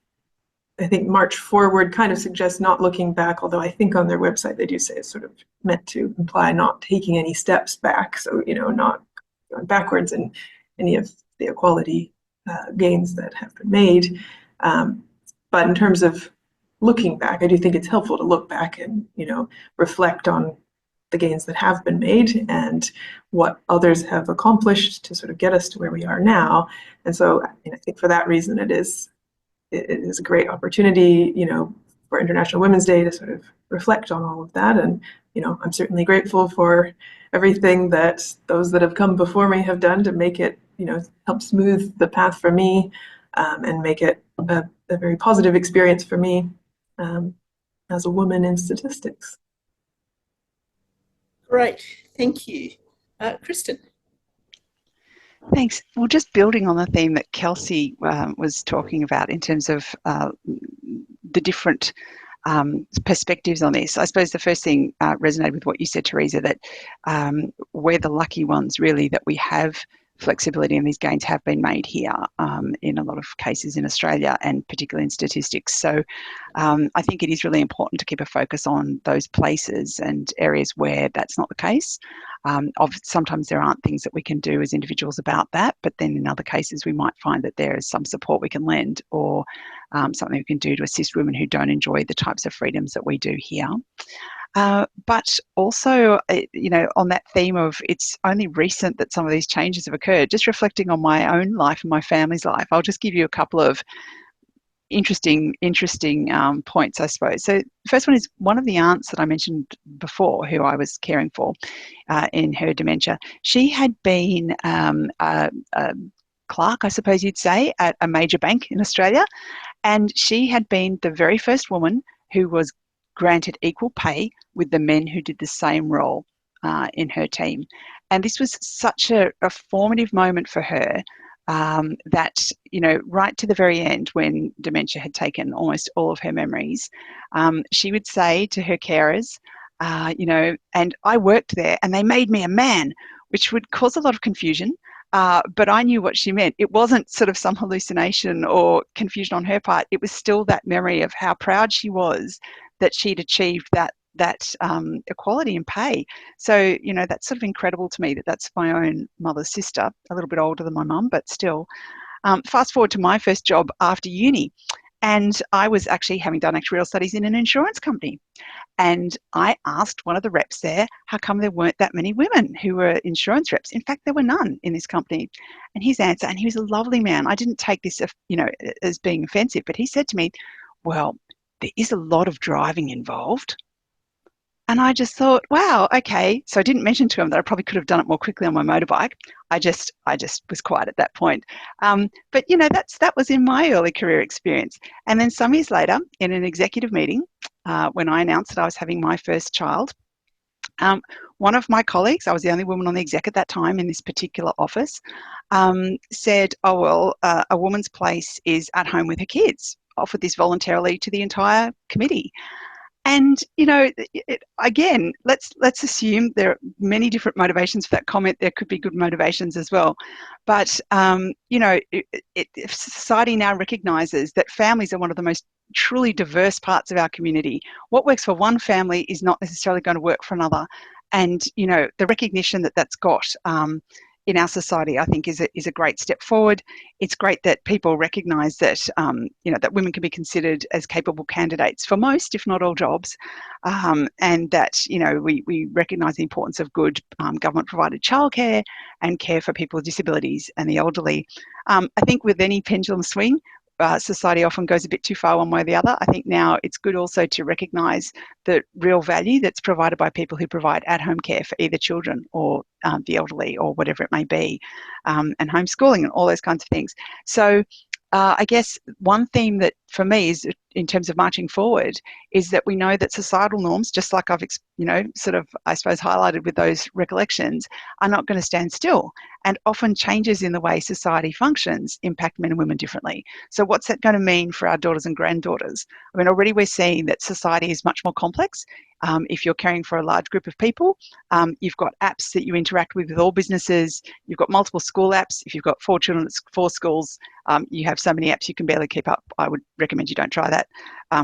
March Forward kind of suggests not looking back, although I think on their website they do say it's sort of meant to imply not taking any steps back. So, not going backwards in any of the equality gains that have been made. But in terms of looking back, I do think it's helpful to look back and, reflect on the gains that have been made and what others have accomplished to sort of get us to where we are now. And so I think for that reason, it is a great opportunity, for International Women's Day to sort of reflect on all of that. And, I'm certainly grateful for everything that those that have come before me have done to make it, help smooth the path for me, and make it a very positive experience for me as a woman in statistics. Great, thank you. Kristen. Thanks. Well, just building on the theme that Kelsey was talking about in terms of the different perspectives on this, I suppose the first thing resonated with what you said, Teresa, that we're the lucky ones really that we have flexibility, and these gains have been made here in a lot of cases in Australia, and particularly in statistics. So I think it is really important to keep a focus on those places and areas where that's not the case. Sometimes there aren't things that we can do as individuals about that, but then in other cases we might find that there is some support we can lend, or something we can do to assist women who don't enjoy the types of freedoms that we do here. But also, on that theme of it's only recent that some of these changes have occurred, just reflecting on my own life and my family's life, I'll just give you a couple of interesting points, I suppose. So the first one is one of the aunts that I mentioned before, who I was caring for in her dementia. She had been a clerk, I suppose you'd say, at a major bank in Australia, and she had been the very first woman who was granted equal pay with the men who did the same role in her team. And this was such a formative moment for her, that, right to the very end, when dementia had taken almost all of her memories, she would say to her carers, and I worked there and they made me a man, which would cause a lot of confusion. But I knew what she meant. It wasn't sort of some hallucination or confusion on her part. It was still that memory of how proud she was that she'd achieved that equality in pay. So, that's sort of incredible to me that that's my own mother's sister, a little bit older than my mum, but still. Fast forward to my first job after uni, and I was actually having done actuarial studies in an insurance company. And I asked one of the reps there, how come there weren't that many women who were insurance reps? In fact, there were none in this company. And his answer, and he was a lovely man, I didn't take this, as being offensive, but he said to me, well, there is a lot of driving involved. And I just thought, wow, okay. So I didn't mention to him that I probably could have done it more quickly on my motorbike. I just was quiet at that point. But that was in my early career experience. And then some years later, in an executive meeting, when I announced that I was having my first child, one of my colleagues, I was the only woman on the exec at that time in this particular office, said, oh, well, a woman's place is at home with her kids. Offered this voluntarily to the entire committee. And, again, let's assume there are many different motivations for that comment. There could be good motivations as well. But, society now recognises that families are one of the most truly diverse parts of our community. What works for one family is not necessarily going to work for another. And, the recognition that that's got in our society, I think, is a great step forward. It's great that people recognise that that women can be considered as capable candidates for most, if not all, jobs, and that we recognise the importance of good government-provided childcare and care for people with disabilities and the elderly. I think with any pendulum swing, society often goes a bit too far one way or the other. I think now it's good also to recognise the real value that's provided by people who provide at-home care for either children or the elderly or whatever it may be, and homeschooling and all those kinds of things. So I guess one theme that for me is in terms of marching forward is that we know that societal norms, just like I've, sort of, I suppose, highlighted with those recollections, are not going to stand still. And often changes in the way society functions impact men and women differently. So what's that going to mean for our daughters and granddaughters? I mean, already we're seeing that society is much more complex. If you're caring for a large group of people, you've got apps that you interact with all businesses. You've got multiple school apps. If you've got 4 children at 4 schools, you have so many apps you can barely keep up. I would recommend you don't try that.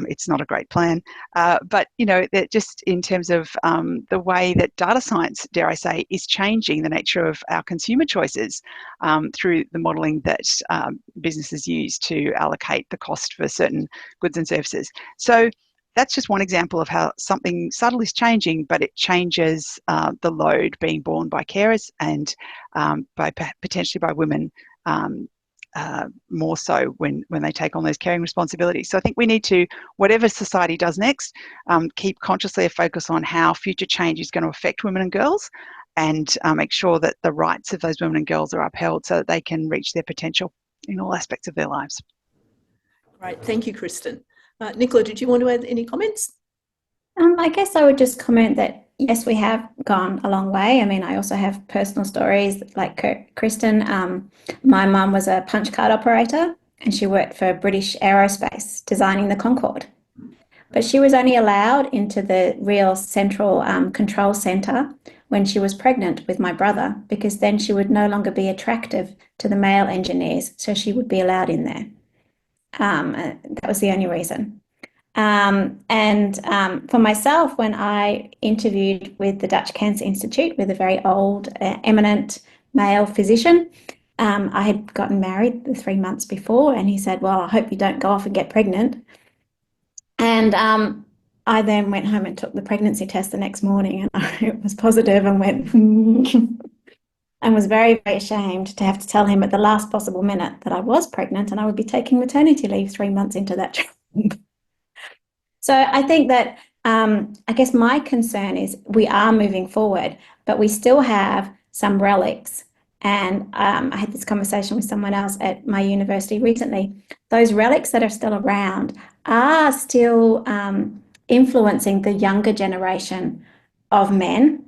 It's not a great plan. But, that just in terms of the way that data science, dare I say, is changing the nature of our consumer choices through the modelling that businesses use to allocate the cost for certain goods and services. So that's just one example of how something subtle is changing, but it changes the load being borne by carers and potentially by women more so when they take on those caring responsibilities. So I think we need to, whatever society does next, keep consciously a focus on how future change is going to affect women and girls, and make sure that the rights of those women and girls are upheld so that they can reach their potential in all aspects of their lives. Great, thank you, Kristen. Nicola, did you want to add any comments? I guess I would just comment that, yes, we have gone a long way. I mean, I also have personal stories like Kristen. My mum was a punch card operator and she worked for British Aerospace designing the Concorde. But she was only allowed into the real central control centre when she was pregnant with my brother, because then she would no longer be attractive to the male engineers, so she would be allowed in there. That was the only reason. For myself, when I interviewed with the Dutch Cancer Institute with a very old, eminent male physician, I had gotten married 3 months before, and he said, well, I hope you don't go off and get pregnant. And I then went home and took the pregnancy test the next morning, and it was positive, and went and was very, very ashamed to have to tell him at the last possible minute that I was pregnant and I would be taking maternity leave 3 months into that job. So I think that, I guess my concern is we are moving forward, but we still have some relics. And I had this conversation with someone else at my university recently. Those relics that are still around are still influencing the younger generation of men.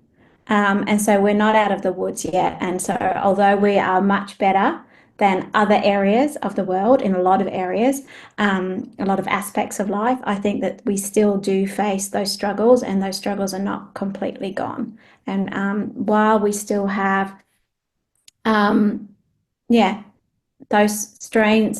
And so we're not out of the woods yet. And so although we are much better than other areas of the world in a lot of areas, a lot of aspects of life, I think that we still do face those struggles, and those struggles are not completely gone. And while we still have, those strange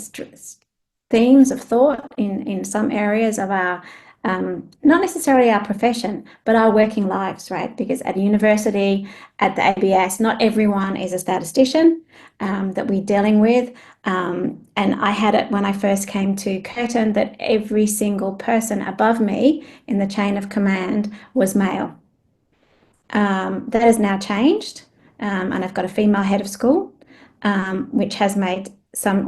themes of thought in some areas of our, not necessarily our profession, but our working lives, right? Because at university, at the ABS, not everyone is a statistician that we're dealing with. And I had it when I first came to Curtin that every single person above me in the chain of command was male. That has now changed, and I've got a female head of school, which has made some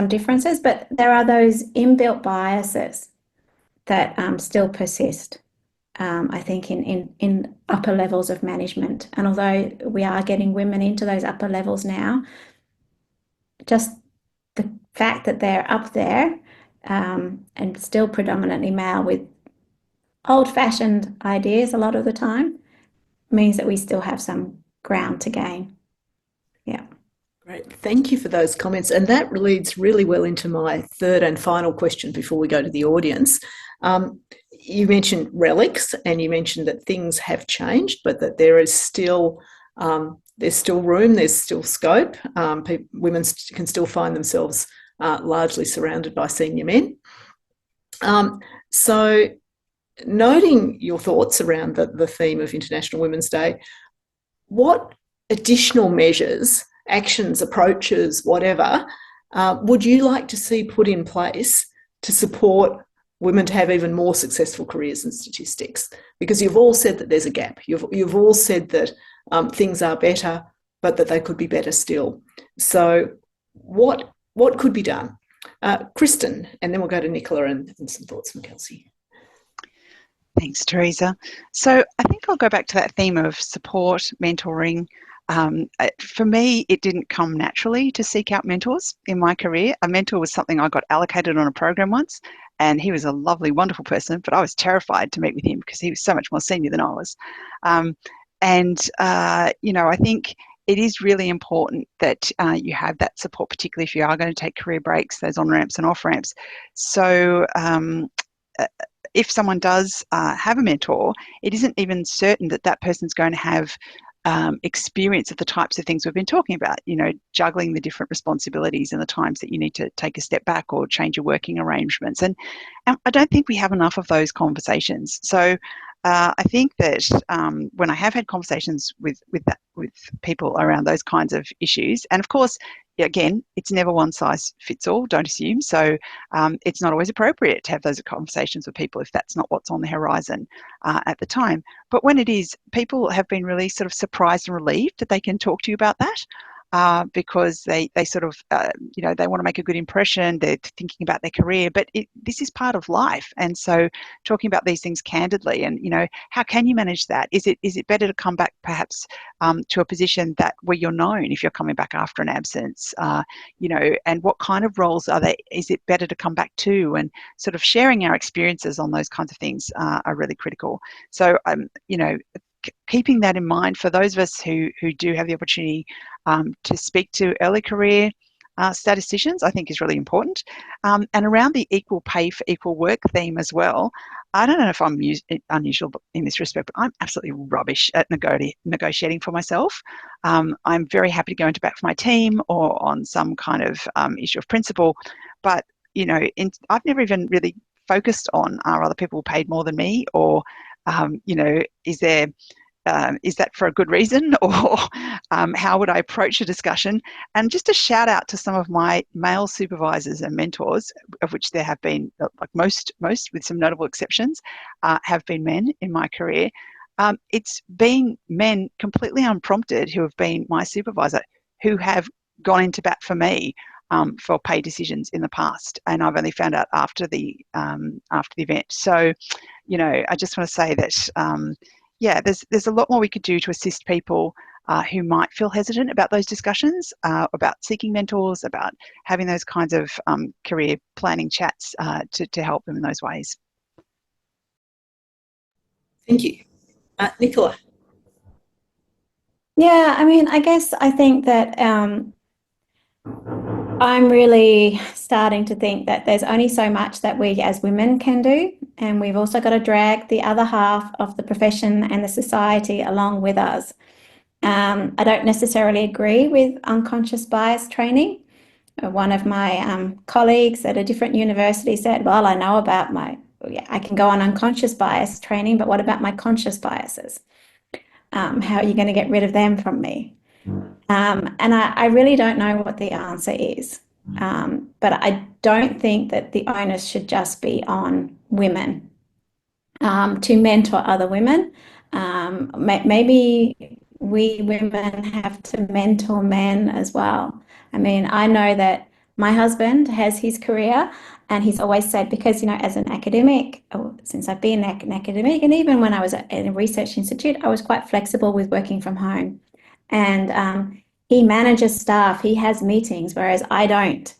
differences, but there are those inbuilt biases that still persist, I think, in upper levels of management. And although we are getting women into those upper levels now, just the fact that they're up there and still predominantly male with old-fashioned ideas a lot of the time means that we still have some ground to gain. Yeah. Great, thank you for those comments. And that leads really well into my third and final question before we go to the audience. You mentioned relics, and you mentioned that things have changed, but that there is still there's still room, there's still scope. Women can still find themselves largely surrounded by senior men. So, noting your thoughts around the theme of International Women's Day, what additional measures, actions, approaches, whatever, would you like to see put in place to support women to have even more successful careers in statistics? Because you've all said that there's a gap. You've all said that things are better, but that they could be better still. So what could be done? Kristen, and then we'll go to Nicola and some thoughts from Kelsey. Thanks, Teresa. So I think I'll go back to that theme of support, mentoring, For me, it didn't come naturally to seek out mentors in my career. A mentor was something I got allocated on a program once, and he was a lovely, wonderful person, but I was terrified to meet with him because he was so much more senior than I was. I think it is really important that you have that support, particularly if you are going to take career breaks, those on-ramps and off-ramps. So if someone does have a mentor, it isn't even certain that that person's going to have experience of the types of things we've been talking about, juggling the different responsibilities and the times that you need to take a step back or change your working arrangements. And I don't think we have enough of those conversations. So I think that when I have had conversations with people around those kinds of issues, and of course, again, it's never one size fits all, don't assume. So it's not always appropriate to have those conversations with people if that's not what's on the horizon at the time. But when it is, people have been really sort of surprised and relieved that they can talk to you about that. Because they sort of, they want to make a good impression, they're thinking about their career, but this is part of life. And so talking about these things candidly and, how can you manage that? Is it better to come back perhaps to a position where you're known if you're coming back after an absence, and what kind of roles is it better to come back to? And sort of sharing our experiences on those kinds of things are really critical. So, keeping that in mind for those of us who do have the opportunity to speak to early career statisticians, I think is really important. And around the equal pay for equal work theme as well, I don't know if I'm unusual in this respect, but I'm absolutely rubbish at negotiating for myself. I'm very happy to go into bat for my team or on some kind of issue of principle, but I've never even really focused on are other people paid more than me, or is that for a good reason, or how would I approach a discussion? And just a shout out to some of my male supervisors and mentors, of which there have been, like most with some notable exceptions, have been men in my career. It's been men completely unprompted who have been my supervisor, who have gone into bat for me for pay decisions in the past, and I've only found out after the event. So, I just want to say that there's a lot more we could do to assist people who might feel hesitant about those discussions, about seeking mentors, about having those kinds of career planning chats to help them in those ways. Thank you. Nicola. Yeah, I think that I'm really starting to think that there's only so much that we as women can do, and we've also got to drag the other half of the profession and the society along with us. I don't necessarily agree with unconscious bias training. One of my colleagues at a different university said, well, I know about I can go on unconscious bias training, but what about my conscious biases? How are you going to get rid of them from me? And I really don't know what the answer is. But I don't think that the onus should just be on women to mentor other women. Maybe we women have to mentor men as well. I know that my husband has his career, and he's always said, because, as an academic, since I've been an academic, and even when I was at a research institute, I was quite flexible with working from home. And he manages staff, he has meetings, whereas I don't.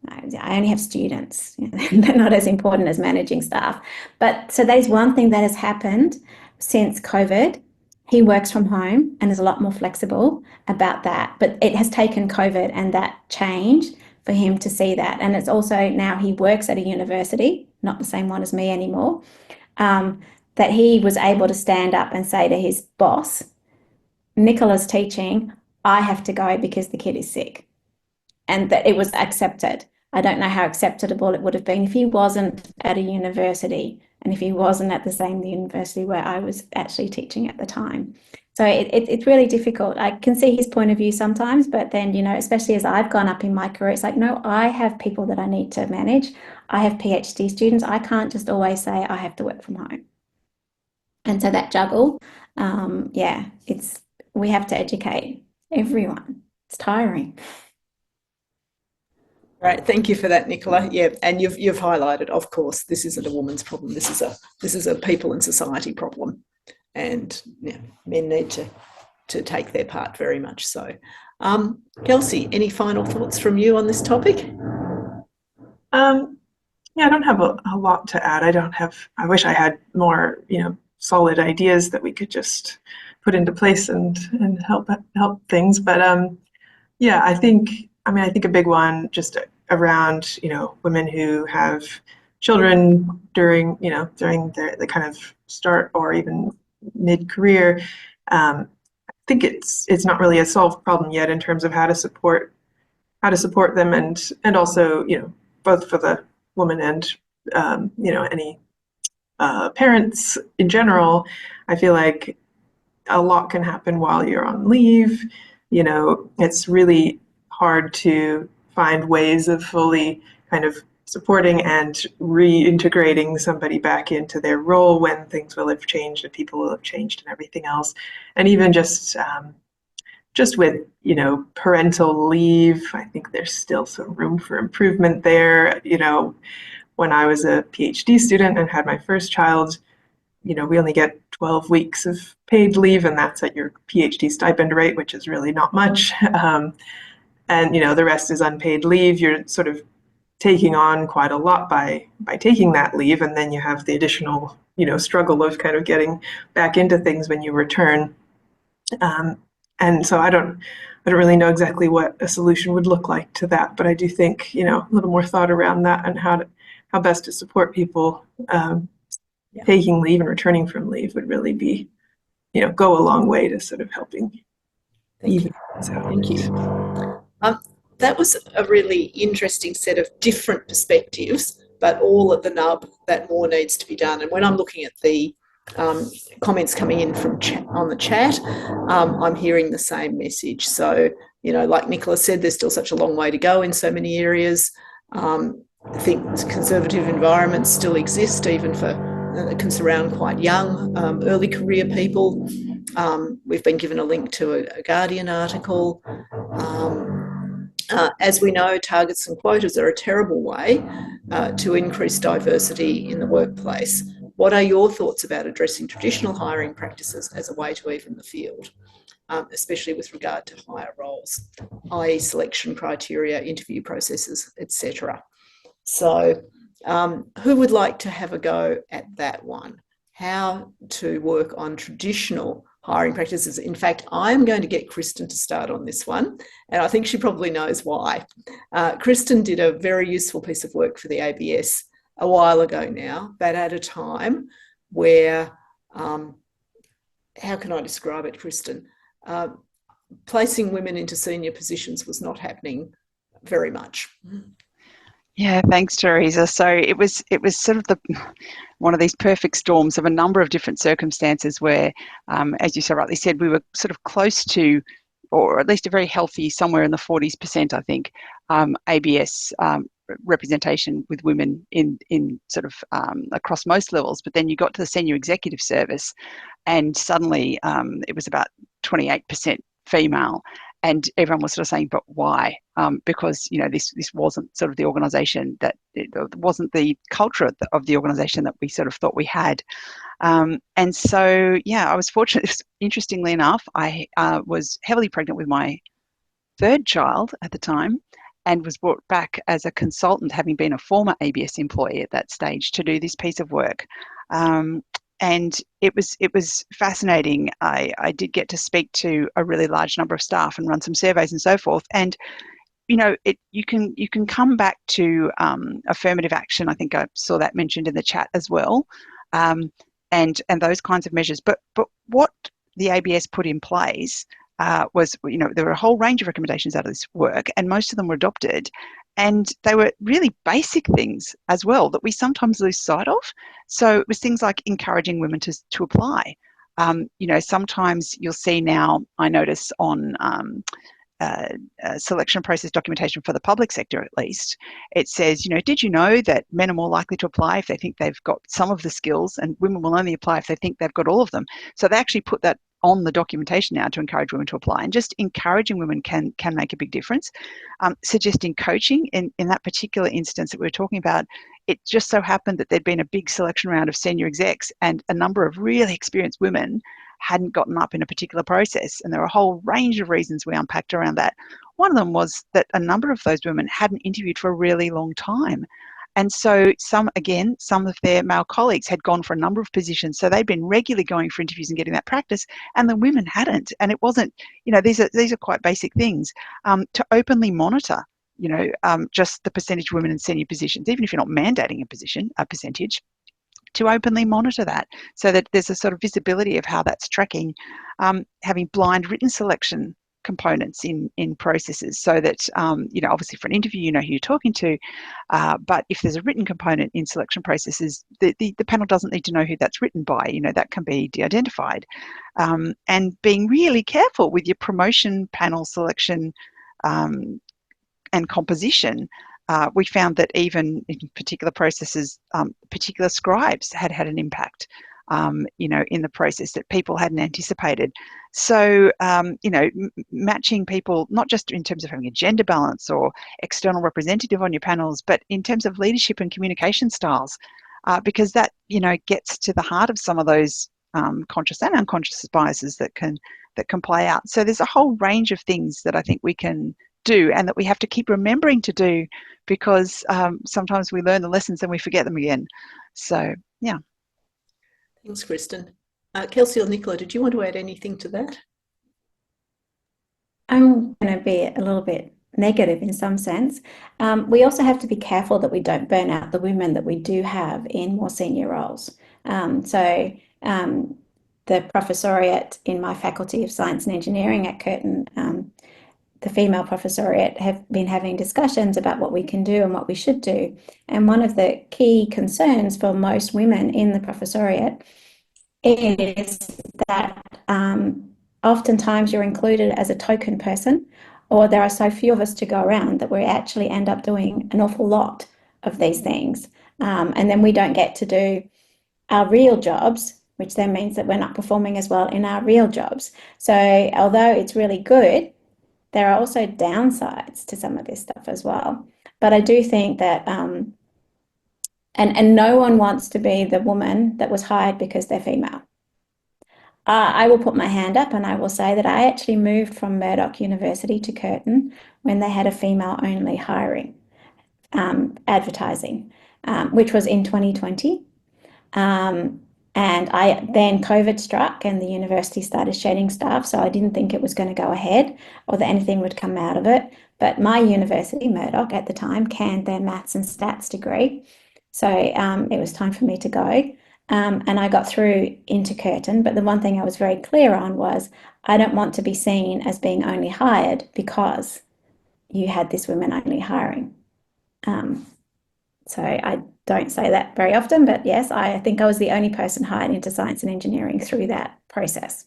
I only have students. They're not as important as managing staff. But so that is one thing that has happened since COVID. He works from home and is a lot more flexible about that. But it has taken COVID and that change for him to see that. And it's also now he works at a university, not the same one as me anymore, that he was able to stand up and say to his boss, Nicola's teaching, I have to go because the kid is sick. And that it was accepted. I don't know how acceptable it would have been if he wasn't at a university and if he wasn't at the same university where I was actually teaching at the time. So it's really difficult. I can see his point of view sometimes, but then, especially as I've gone up in my career, it's like, no, I have people that I need to manage. I have PhD students. I can't just always say I have to work from home. And so that juggle, we have to educate everyone. It's tiring. Right, thank you for that, Nicola. Yeah, and you've highlighted, of course, this isn't a woman's problem. This is a people and society problem, and men need to take their part, very much so. Kelsey, any final thoughts from you on this topic? Yeah, I don't have a lot to add. I wish I had more, solid ideas that we could just put into place and help things. But yeah, I think a big one just around, women who have children during the kind of start or even mid-career. I think it's not really a solved problem yet in terms of how to support them, and also, both for the woman and any parents in general. I feel like a lot can happen while you're on leave. It's really hard to find ways of fully kind of supporting and reintegrating somebody back into their role when things will have changed and people will have changed and everything else. And even just with, parental leave, I think there's still some room for improvement there. When I was a PhD student and had my first child, we only get 12 weeks of paid leave, and that's at your PhD stipend rate, which is really not much. And the rest is unpaid leave. You're sort of taking on quite a lot by taking that leave, and then you have the additional struggle of kind of getting back into things when you return. And so I don't really know exactly what a solution would look like to that, but I do think a little more thought around that and how best to support people taking leave and returning from leave would really be go a long way to sort of helping. Thank you. That was a really interesting set of different perspectives, but all at the nub that more needs to be done. And when I'm looking at the comments coming in from on the chat, I'm hearing the same message. So, like Nicola said, there's still such a long way to go in so many areas. I think conservative environments still exist, even for that can surround quite young, early career people. We've been given a link to a Guardian article. As we know, targets and quotas are a terrible way to increase diversity in the workplace. What are your thoughts about addressing traditional hiring practices as a way to even the field, especially with regard to higher roles, i.e. selection criteria, interview processes, etc.? So who would like to have a go at that one? How to work on traditional hiring practices. In fact, I'm going to get Kristen to start on this one, and I think she probably knows why. Kristen did a very useful piece of work for the ABS a while ago now, but at a time where, how can I describe it, Kristen? Placing women into senior positions was not happening very much. Yeah, thanks, Teresa. So it was sort of one of these perfect storms of a number of different circumstances where, as you so rightly said, we were sort of close to, or at least a very healthy, somewhere in the 40%, I think, ABS representation with women in sort of across most levels. But then you got to the senior executive service, and suddenly it was about 28% female. And everyone was sort of saying, but why? Because, this wasn't sort of the organisation that, it wasn't the culture of the organisation that we sort of thought we had. And so, yeah, I was fortunate. Interestingly enough, I was heavily pregnant with my third child at the time, and was brought back as a consultant, having been a former ABS employee at that stage, to do this piece of work. And it was fascinating. I did get to speak to a really large number of staff and run some surveys and so forth. And you can come back to affirmative action. I think I saw that mentioned in the chat as well, and those kinds of measures. But what the ABS put in place was, there were a whole range of recommendations out of this work, and most of them were adopted. And they were really basic things as well that we sometimes lose sight of. So it was things like encouraging women to apply. Sometimes you'll see now, I notice on selection process documentation for the public sector, at least, it says, did you know that men are more likely to apply if they think they've got some of the skills, and women will only apply if they think they've got all of them. So they actually put that on the documentation now to encourage women to apply, and just encouraging women can make a big difference. Suggesting coaching in that particular instance that we were talking about, it just so happened that there'd been a big selection round of senior execs, and a number of really experienced women hadn't gotten up in a particular process. And there were a whole range of reasons we unpacked around that. One of them was that a number of those women hadn't interviewed for a really long time. And so some of their male colleagues had gone for a number of positions. So they'd been regularly going for interviews and getting that practice, and the women hadn't. And it wasn't, these are quite basic things. To openly monitor, just the percentage of women in senior positions, even if you're not mandating a percentage, to openly monitor that so that there's a sort of visibility of how that's tracking, having blind written selection components in processes so that, obviously for an interview, you know who you're talking to, but if there's a written component in selection processes, the panel doesn't need to know who that's written by, that can be de-identified. And being really careful with your promotion panel selection and composition. We found that even in particular processes, particular scribes had an impact, in the process that people hadn't anticipated. So, matching people, not just in terms of having a gender balance or external representative on your panels, but in terms of leadership and communication styles, because that, gets to the heart of some of those conscious and unconscious biases that can play out. So there's a whole range of things that I think we can do and that we have to keep remembering to do, because sometimes we learn the lessons and we forget them again. So, yeah. Thanks, Kristen. Kelsey or Nicola, did you want to add anything to that? I'm going to be a little bit negative in some sense. We also have to be careful that we don't burn out the women that we do have in more senior roles. The professoriate in my Faculty of Science and Engineering at Curtin, the female professoriate, have been having discussions about what we can do and what we should do. And one of the key concerns for most women in the professoriate is that oftentimes you're included as a token person, or there are so few of us to go around that we actually end up doing an awful lot of these things. And then we don't get to do our real jobs, which then means that we're not performing as well in our real jobs. So although it's really good, there are also downsides to some of this stuff as well. But I do think that, and no one wants to be the woman that was hired because they're female. I will put my hand up and I will say that I actually moved from Murdoch University to Curtin when they had a female-only hiring advertising, which was in 2020. And then COVID struck and the university started shedding staff, so I didn't think it was going to go ahead or that anything would come out of it. But my university, Murdoch, at the time, canned their maths and stats degree. So it was time for me to go. And I got through into Curtin. But the one thing I was very clear on was I don't want to be seen as being only hired because you had this women-only hiring. So I don't say that very often, but yes, I think I was the only person hired into science and engineering through that process.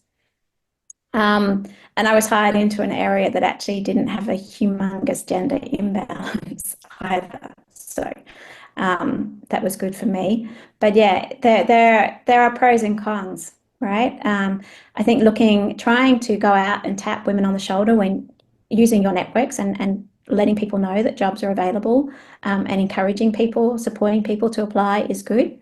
And I was hired into an area that actually didn't have a humongous gender imbalance either. So that was good for me. But yeah, there are pros and cons, right? I think trying to go out and tap women on the shoulder when using your networks and letting people know that jobs are available, and encouraging people, supporting people to apply is good.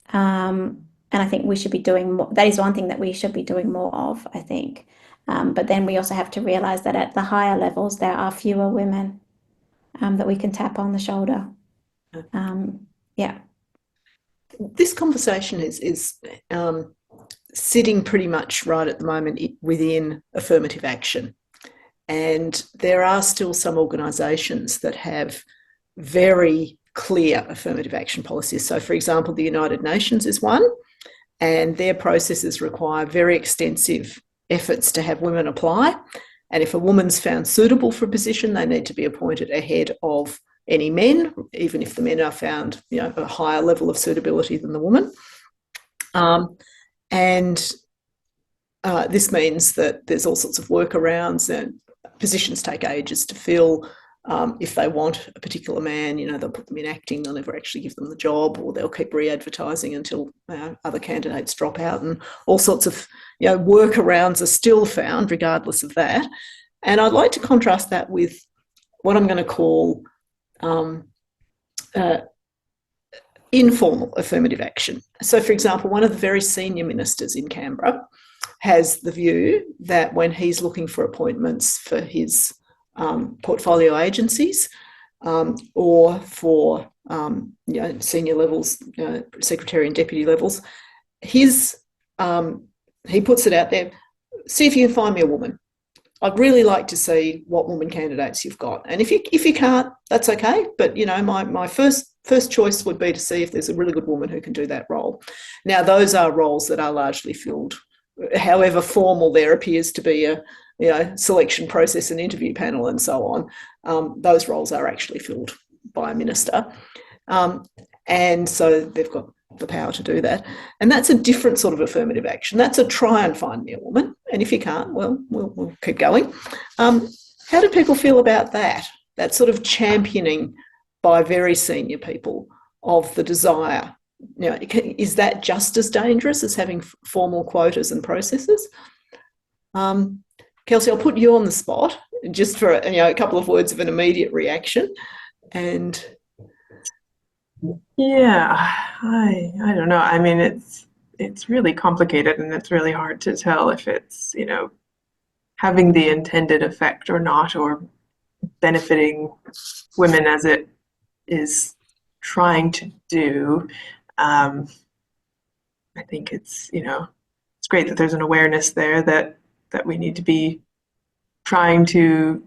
And I think we should be doing more. That is one thing that we should be doing more of, I think. But then we also have to realize that at the higher levels, there are fewer women that we can tap on the shoulder. Yeah. This conversation is sitting pretty much right at the moment within affirmative action. And there are still some organisations that have very clear affirmative action policies. So, for example, the United Nations is one, and their processes require very extensive efforts to have women apply. And if a woman's found suitable for a position, they need to be appointed ahead of any men, even if the men are found, a higher level of suitability than the woman. This means that there's all sorts of workarounds, and positions take ages to fill. If they want a particular man, they'll put them in acting, they'll never actually give them the job, or they'll keep re-advertising until other candidates drop out, and all sorts of workarounds are still found regardless of that. And I'd like to contrast that with what I'm going to call informal affirmative action. So, for example, one of the very senior ministers in Canberra has the view that when he's looking for appointments for his portfolio agencies or for senior levels, secretary and deputy levels, he puts it out there, see if you can find me a woman. I'd really like to see what woman candidates you've got. And if you can't, that's okay. But, my first choice would be to see if there's a really good woman who can do that role. Now, those are roles that are largely filled. However formal there appears to be a selection process and interview panel and so on, those roles are actually filled by a minister. And so they've got the power to do that. And that's a different sort of affirmative action. That's a try and find me a woman. And if you can't, well, we'll keep going. How do people feel about that? That sort of championing by very senior people of the desire. Is that just as dangerous as having formal quotas and processes? Kelsey, I'll put you on the spot just for a couple of words of an immediate reaction. And yeah, I don't know. I mean, it's really complicated, and it's really hard to tell if it's, having the intended effect or not, or benefiting women as it is trying to do. I think it's great that there's an awareness there that we need to be trying to,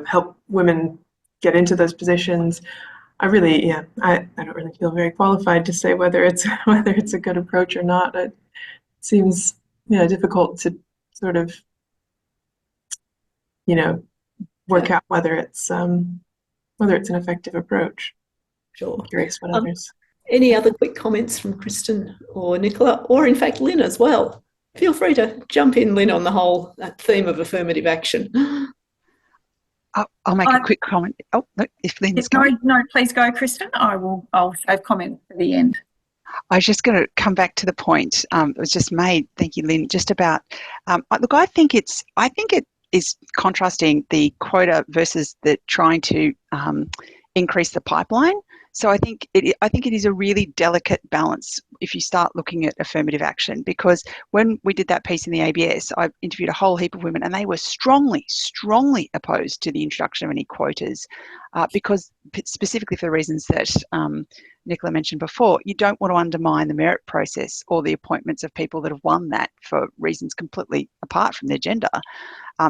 help women get into those positions. I don't really feel very qualified to say whether it's a good approach or not. It seems difficult to sort of work out whether it's an effective approach. Sure. I'm curious what others. Any other quick comments from Kristen or Nicola, or in fact Lynn as well? Feel free to jump in, Lynn, on the whole theme of affirmative action. I'll make a quick comment. Oh, no, if Lynn's going. No, please go, Kristen. I'll save comment for the end. I was just going to come back to the point that was just made. Thank you, Lynn. Just about look, I think it is contrasting the quota versus the trying to increase the pipeline. So I think it is a really delicate balance if you start looking at affirmative action, because when we did that piece in the ABS, I interviewed a whole heap of women, and they were strongly opposed to the introduction of any quotas, because specifically for the reasons that Nicola mentioned before, you don't want to undermine the merit process or the appointments of people that have won that for reasons completely apart from their gender.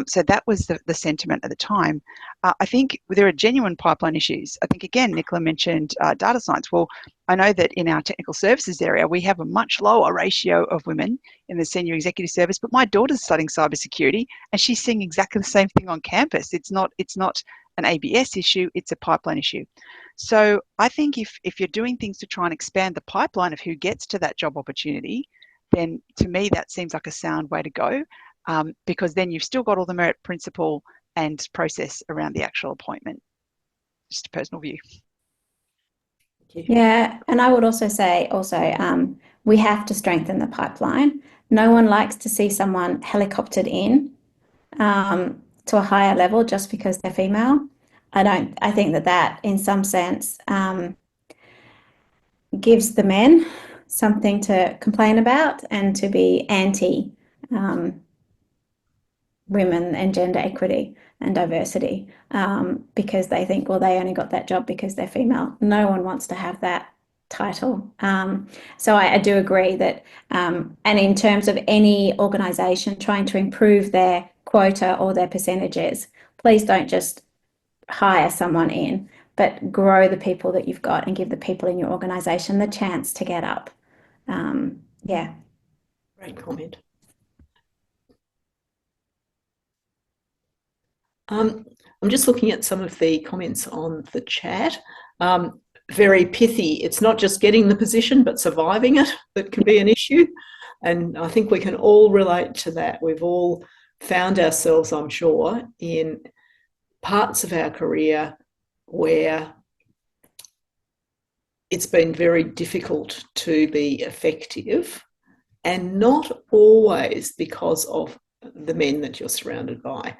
So that was the sentiment at the time. I think there are genuine pipeline issues. I think, again, Nicola mentioned data science. Well, I know that in our technical services area, we have a much lower ratio of women in the senior executive service, but my daughter's studying cybersecurity and she's seeing exactly the same thing on campus. It's not an ABS issue, it's a pipeline issue. So I think if you're doing things to try and expand the pipeline of who gets to that job opportunity, then to me that seems like a sound way to go, because then you've still got all the merit principle and process around the actual appointment. Just a personal view. Yeah, and I would also say we have to strengthen the pipeline. No one likes to see someone helicoptered in to a higher level just because they're female. I think that in some sense gives the men something to complain about and to be anti women and gender equity and diversity, because they think, well, they only got that job because they're female. No one wants to have that title. So I do agree that, and in terms of any organisation trying to improve their quota or their percentages, please don't just hire someone in, but grow the people that you've got and give the people in your organisation the chance to get up. Yeah. Great comment. I'm just looking at some of the comments on the chat. Very pithy. It's not just getting the position, but surviving it that can be an issue. And I think we can all relate to that. We've all found ourselves, I'm sure, in parts of our career where it's been very difficult to be effective, and not always because of the men that you're surrounded by.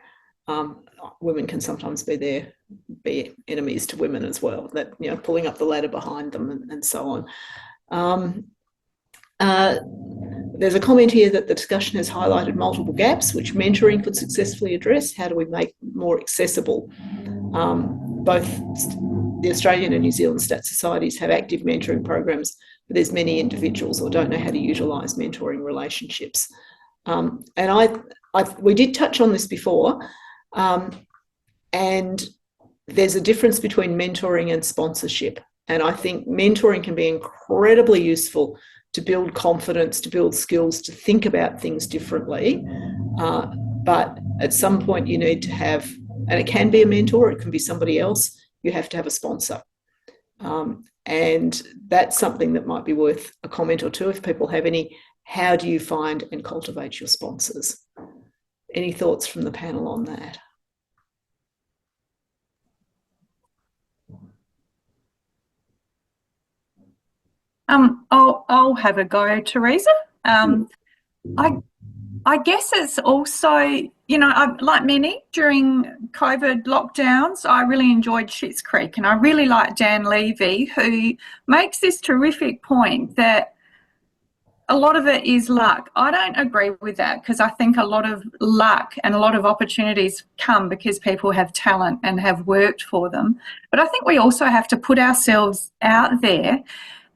Women can sometimes be enemies to women as well, that, pulling up the ladder behind them and so on. There's a comment here that the discussion has highlighted multiple gaps which mentoring could successfully address. How do we make more accessible? Both the Australian and New Zealand Stat Societies have active mentoring programs, but there's many individuals who don't know how to utilise mentoring relationships. And we did touch on this before, and there's a difference between mentoring and sponsorship. And I think mentoring can be incredibly useful to build confidence, to build skills, to think about things differently. But at some point you need to have, and it can be a mentor, it can be somebody else, you have to have a sponsor. And that's something that might be worth a comment or two if people have any. How do you find and cultivate your sponsors? Any thoughts from the panel on that? I'll have a go, Teresa. I guess it's also, you know, like many during COVID lockdowns, I really enjoyed Schitt's Creek, and I really like Dan Levy, who makes this terrific point that a lot of it is luck. I don't agree with that, because I think a lot of luck and a lot of opportunities come because people have talent and have worked for them. But I think we also have to put ourselves out there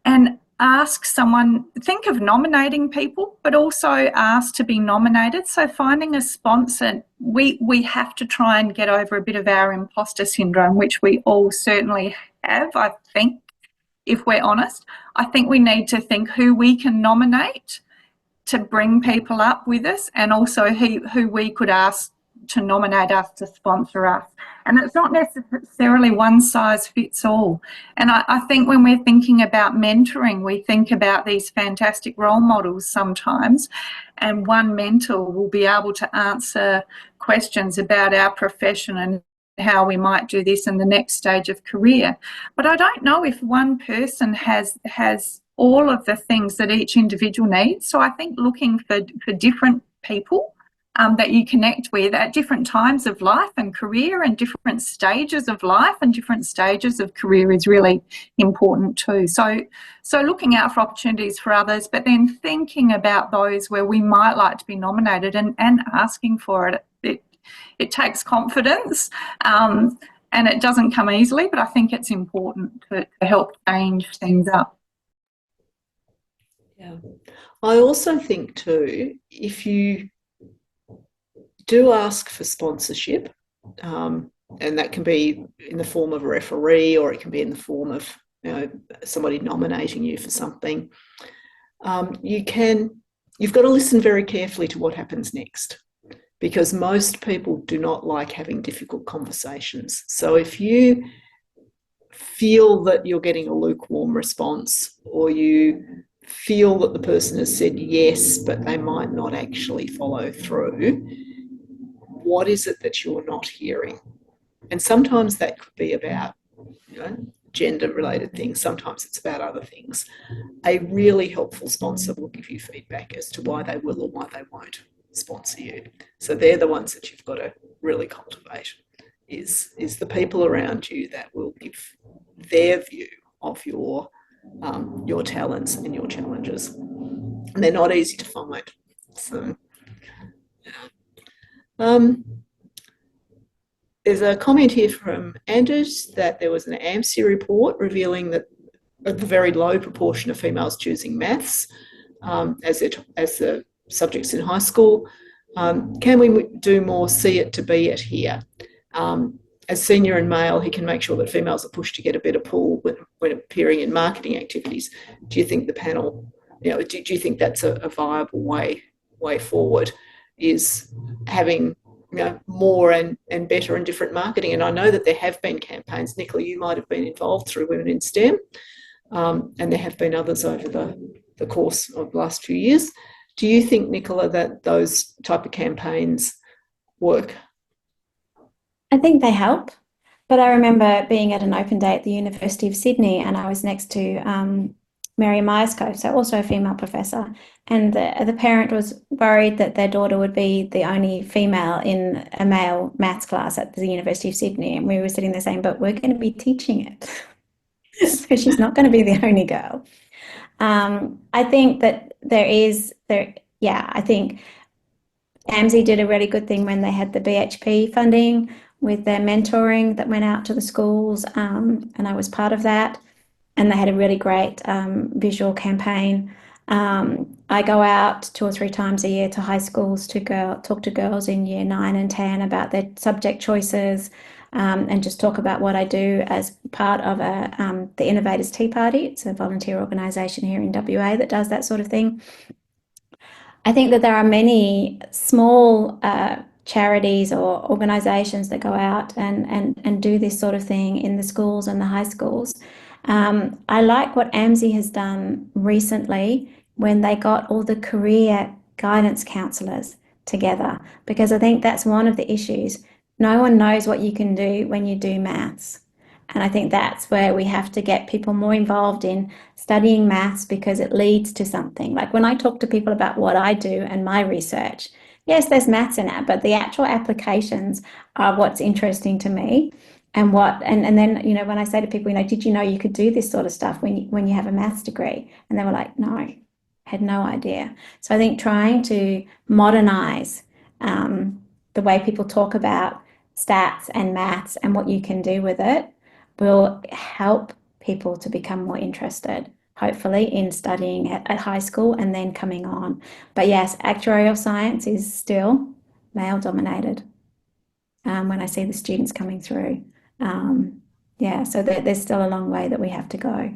and ask someone, think of nominating people, but also ask to be nominated. So finding a sponsor, we have to try and get over a bit of our imposter syndrome, which we all certainly have, I think, if we're honest. I think we need to think who we can nominate to bring people up with us, and also who we could ask to nominate us to sponsor us. And it's not necessarily one size fits all. And I think when we're thinking about mentoring, we think about these fantastic role models sometimes, and one mentor will be able to answer questions about our profession and how we might do this in the next stage of career. But I don't know if one person has all of the things that each individual needs. So I think looking for different people that you connect with at different times of life and career, and different stages of life and different stages of career is really important too. So looking out for opportunities for others, but then thinking about those where we might like to be nominated and asking for it. It takes confidence, and it doesn't come easily, but I think it's important to help change things up. Yeah. I also think too, if you do ask for sponsorship, and that can be in the form of a referee, or it can be in the form of, you know, somebody nominating you for something, you've got to listen very carefully to what happens next, because most people do not like having difficult conversations. So if you feel that you're getting a lukewarm response, or you feel that the person has said yes, but they might not actually follow through, what is it that you're not hearing? And sometimes that could be about, you know, gender-related things. Sometimes it's about other things. A really helpful sponsor will give you feedback as to why they will or why they won't sponsor you. So they're the ones that you've got to really cultivate, is the people around you that will give their view of your talents and your challenges. And they're not easy to find. So there's a comment here from Anders that there was an AMSI report revealing that a very low proportion of females choosing maths as the subjects in high school. Can we do more? See it to be it here. As senior and male, he can make sure that females are pushed to get a better pull when appearing in marketing activities. Do you think the panel, you know, do you think that's a viable way forward, is having, you know, more and better and different marketing? And I know that there have been campaigns. Nicola, you might have been involved through Women in STEM, and there have been others over the course of the last few years. Do you think, Nicola, that those type of campaigns work? I think they help, but I remember being at an open day at the University of Sydney, and I was next to Mary Myerscough, so also a female professor, and the parent was worried that their daughter would be the only female in a male maths class at the University of Sydney, and we were sitting there saying, but we're going to be teaching it, so she's not going to be the only girl. I think that I think AMSI did a really good thing when they had the BHP funding with their mentoring that went out to the schools, and I was part of that. And they had a really great visual campaign. I go out 2 or 3 times a year to high schools to talk to girls in year 9 and 10 about their subject choices, and just talk about what I do as part of the Innovators Tea Party. It's a volunteer organisation here in WA that does that sort of thing. I think that there are many small charities or organisations that go out and do this sort of thing in the schools and the high schools. I like what AMSI has done recently when they got all the career guidance counsellors together, because I think that's one of the issues. No one knows what you can do when you do maths. And I think that's where we have to get people more involved in studying maths, because it leads to something. Like when I talk to people about what I do and my research, yes, there's maths in it, but the actual applications are what's interesting to me. And then, you know, when I say to people, you know, did you know you could do this sort of stuff when you have a maths degree? And they were like, no, had no idea. So I think trying to modernize the way people talk about stats and maths and what you can do with it will help people to become more interested, hopefully, in studying at high school and then coming on. But yes, actuarial science is still male dominated when I see the students coming through. So there's still a long way that we have to go.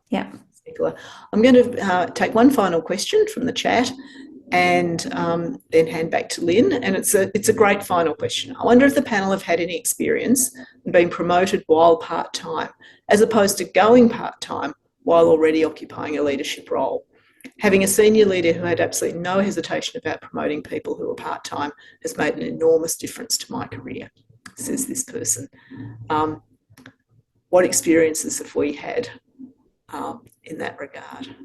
Yeah. Nicola. I'm going to take one final question from the chat and then hand back to Lynn. And it's a great final question. I wonder if the panel have had any experience in being promoted while part-time, as opposed to going part-time while already occupying a leadership role. Having a senior leader who had absolutely no hesitation about promoting people who are part-time has made an enormous difference to my career, says this person. What experiences have we had in that regard?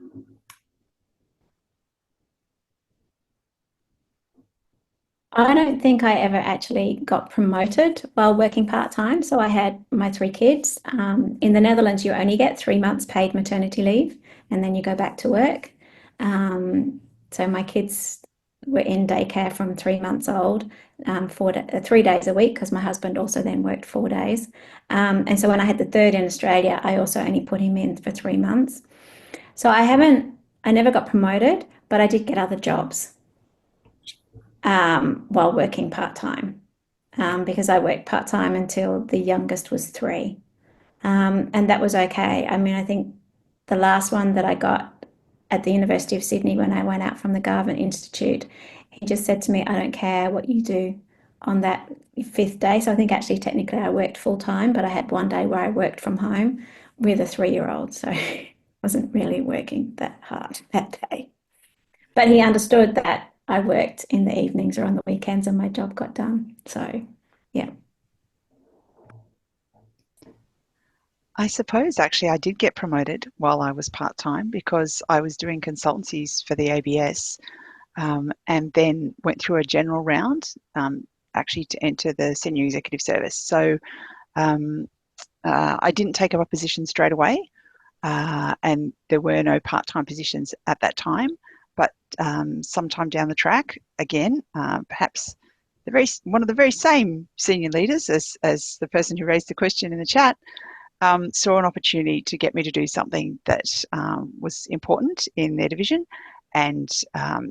I don't think I ever actually got promoted while working part-time. So I had my 3 kids. In the Netherlands, you only get 3 months paid maternity leave, and then you go back to work. So my kids were in daycare from 3 months old, 3 days a week, because my husband also then worked 4 days. And so when I had the third in Australia, I also only put him in for 3 months. So I never got promoted, but I did get other jobs while working part-time, because I worked part-time until the youngest was 3. And that was okay. I mean, I think the last one that I got at the University of Sydney when I went out from the Garvan Institute, he just said to me, I don't care what you do on that 5th day. So I think actually technically I worked full-time, but I had one day where I worked from home with a 3-year-old. So I wasn't really working that hard that day. But he understood that I worked in the evenings or on the weekends and my job got done. So, yeah. I suppose actually I did get promoted while I was part-time, because I was doing consultancies for the ABS, and then went through a general round actually to enter the senior executive service. So I didn't take up a position straight away, and there were no part-time positions at that time. But sometime down the track, again, perhaps one of the very same senior leaders as the person who raised the question in the chat, saw an opportunity to get me to do something that was important in their division. And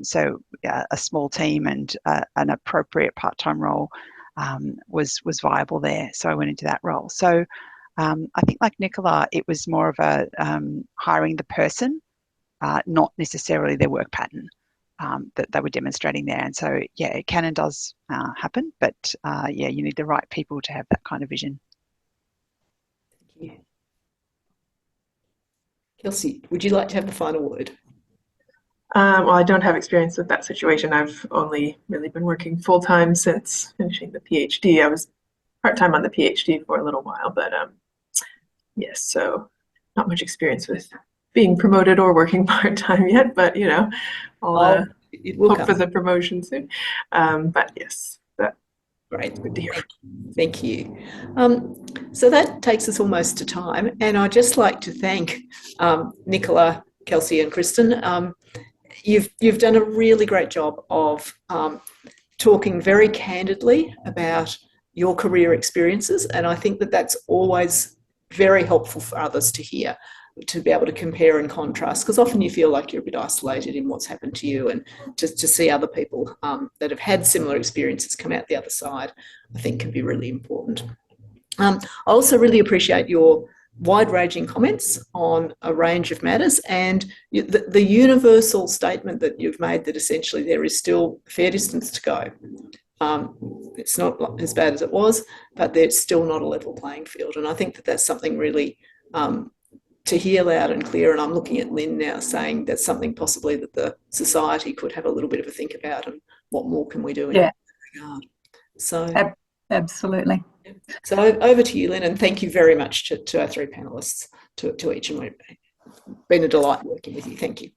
so a small team and an appropriate part-time role was viable there. So I went into that role. So I think, like Nicola, it was more of a hiring the person, not necessarily their work pattern that they were demonstrating there. And so, yeah, it can and does happen, but yeah, you need the right people to have that kind of vision. Thank you. Kelsey, would you like to have the final word? Well, I don't have experience with that situation. I've only really been working full-time since finishing the PhD. I was part-time on the PhD for a little while, but yes, so not much experience with being promoted or working part-time yet, but you know, I'll hope for the promotion soon. But yes, that's great. Good to hear. Thank you. So that takes us almost to time, and I'd just like to thank Nicola Kelsey and Kristen. You've done a really great job of talking very candidly about your career experiences, and I think that that's always very helpful for others to hear, to be able to compare and contrast, because often you feel like you're a bit isolated in what's happened to you, and just to see other people that have had similar experiences come out the other side, I think can be really important. I also really appreciate your wide-ranging comments on a range of matters, and the universal statement that you've made that essentially there is still a fair distance to go. It's not as bad as it was, but there's still not a level playing field, and I think that that's something really to hear loud and clear. And I'm looking at Lynn now saying that's something possibly that the society could have a little bit of a think about, and what more can we do in that regard. So absolutely. So over to you, Lynn, and thank you very much to our three panellists, to each, and we've been a delight working with you. Thank you.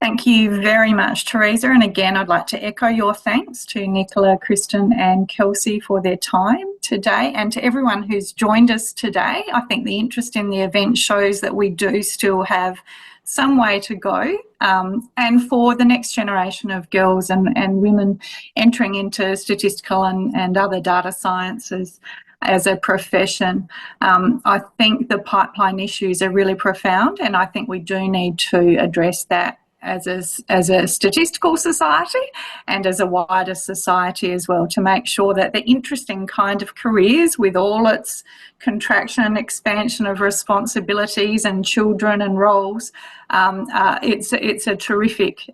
Thank you very much, Teresa. And again, I'd like to echo your thanks to Nicola, Kristen and Kelsey for their time today, and to everyone who's joined us today. I think the interest in the event shows that we do still have some way to go, and for the next generation of girls and women entering into statistical and other data sciences as a profession. I think the pipeline issues are really profound, and I think we do need to address that as a statistical society and as a wider society as well, to make sure that the interesting kind of careers, with all its contraction and expansion of responsibilities and children and roles, it's a terrific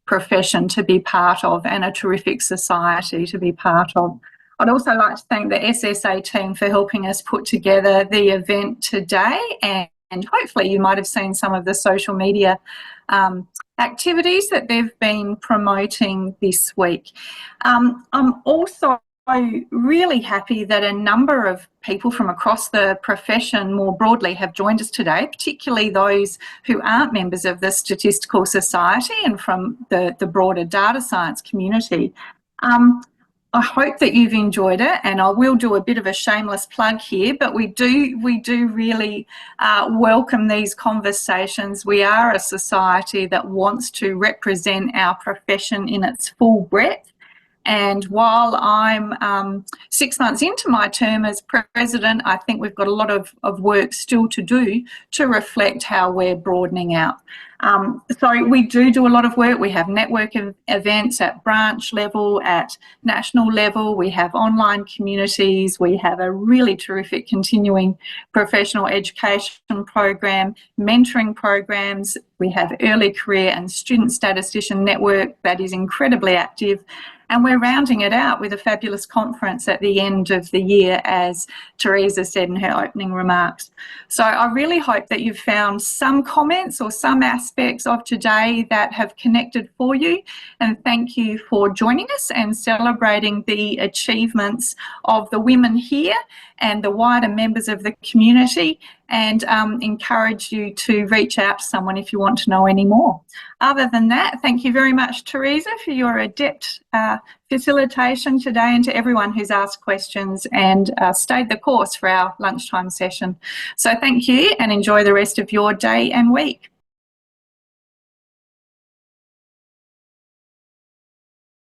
profession to be part of, and a terrific society to be part of. I'd also like to thank the SSA team for helping us put together the event today, and hopefully you might have seen some of the social media activities that they've been promoting this week. I'm also really happy that a number of people from across the profession more broadly have joined us today, particularly those who aren't members of the Statistical Society and from the broader data science community. I hope that you've enjoyed it, and I will do a bit of a shameless plug here, but we do really welcome these conversations. We are a society that wants to represent our profession in its full breadth. And while I'm 6 months into my term as president, I think we've got a lot of work still to do to reflect how we're broadening out. So we do a lot of work. We have network events at branch level, at national level. We have online communities. We have a really terrific continuing professional education program, mentoring programs. We have early career and student statistician network that is incredibly active. And we're rounding it out with a fabulous conference at the end of the year, as Teresa said in her opening remarks. So I really hope that you've found some comments or some aspects of today that have connected for you. And thank you for joining us and celebrating the achievements of the women here and the wider members of the community, and encourage you to reach out to someone if you want to know any more. Other than that, thank you very much, Teresa, for your adept facilitation today, and to everyone who's asked questions and stayed the course for our lunchtime session. So thank you, and enjoy the rest of your day and week.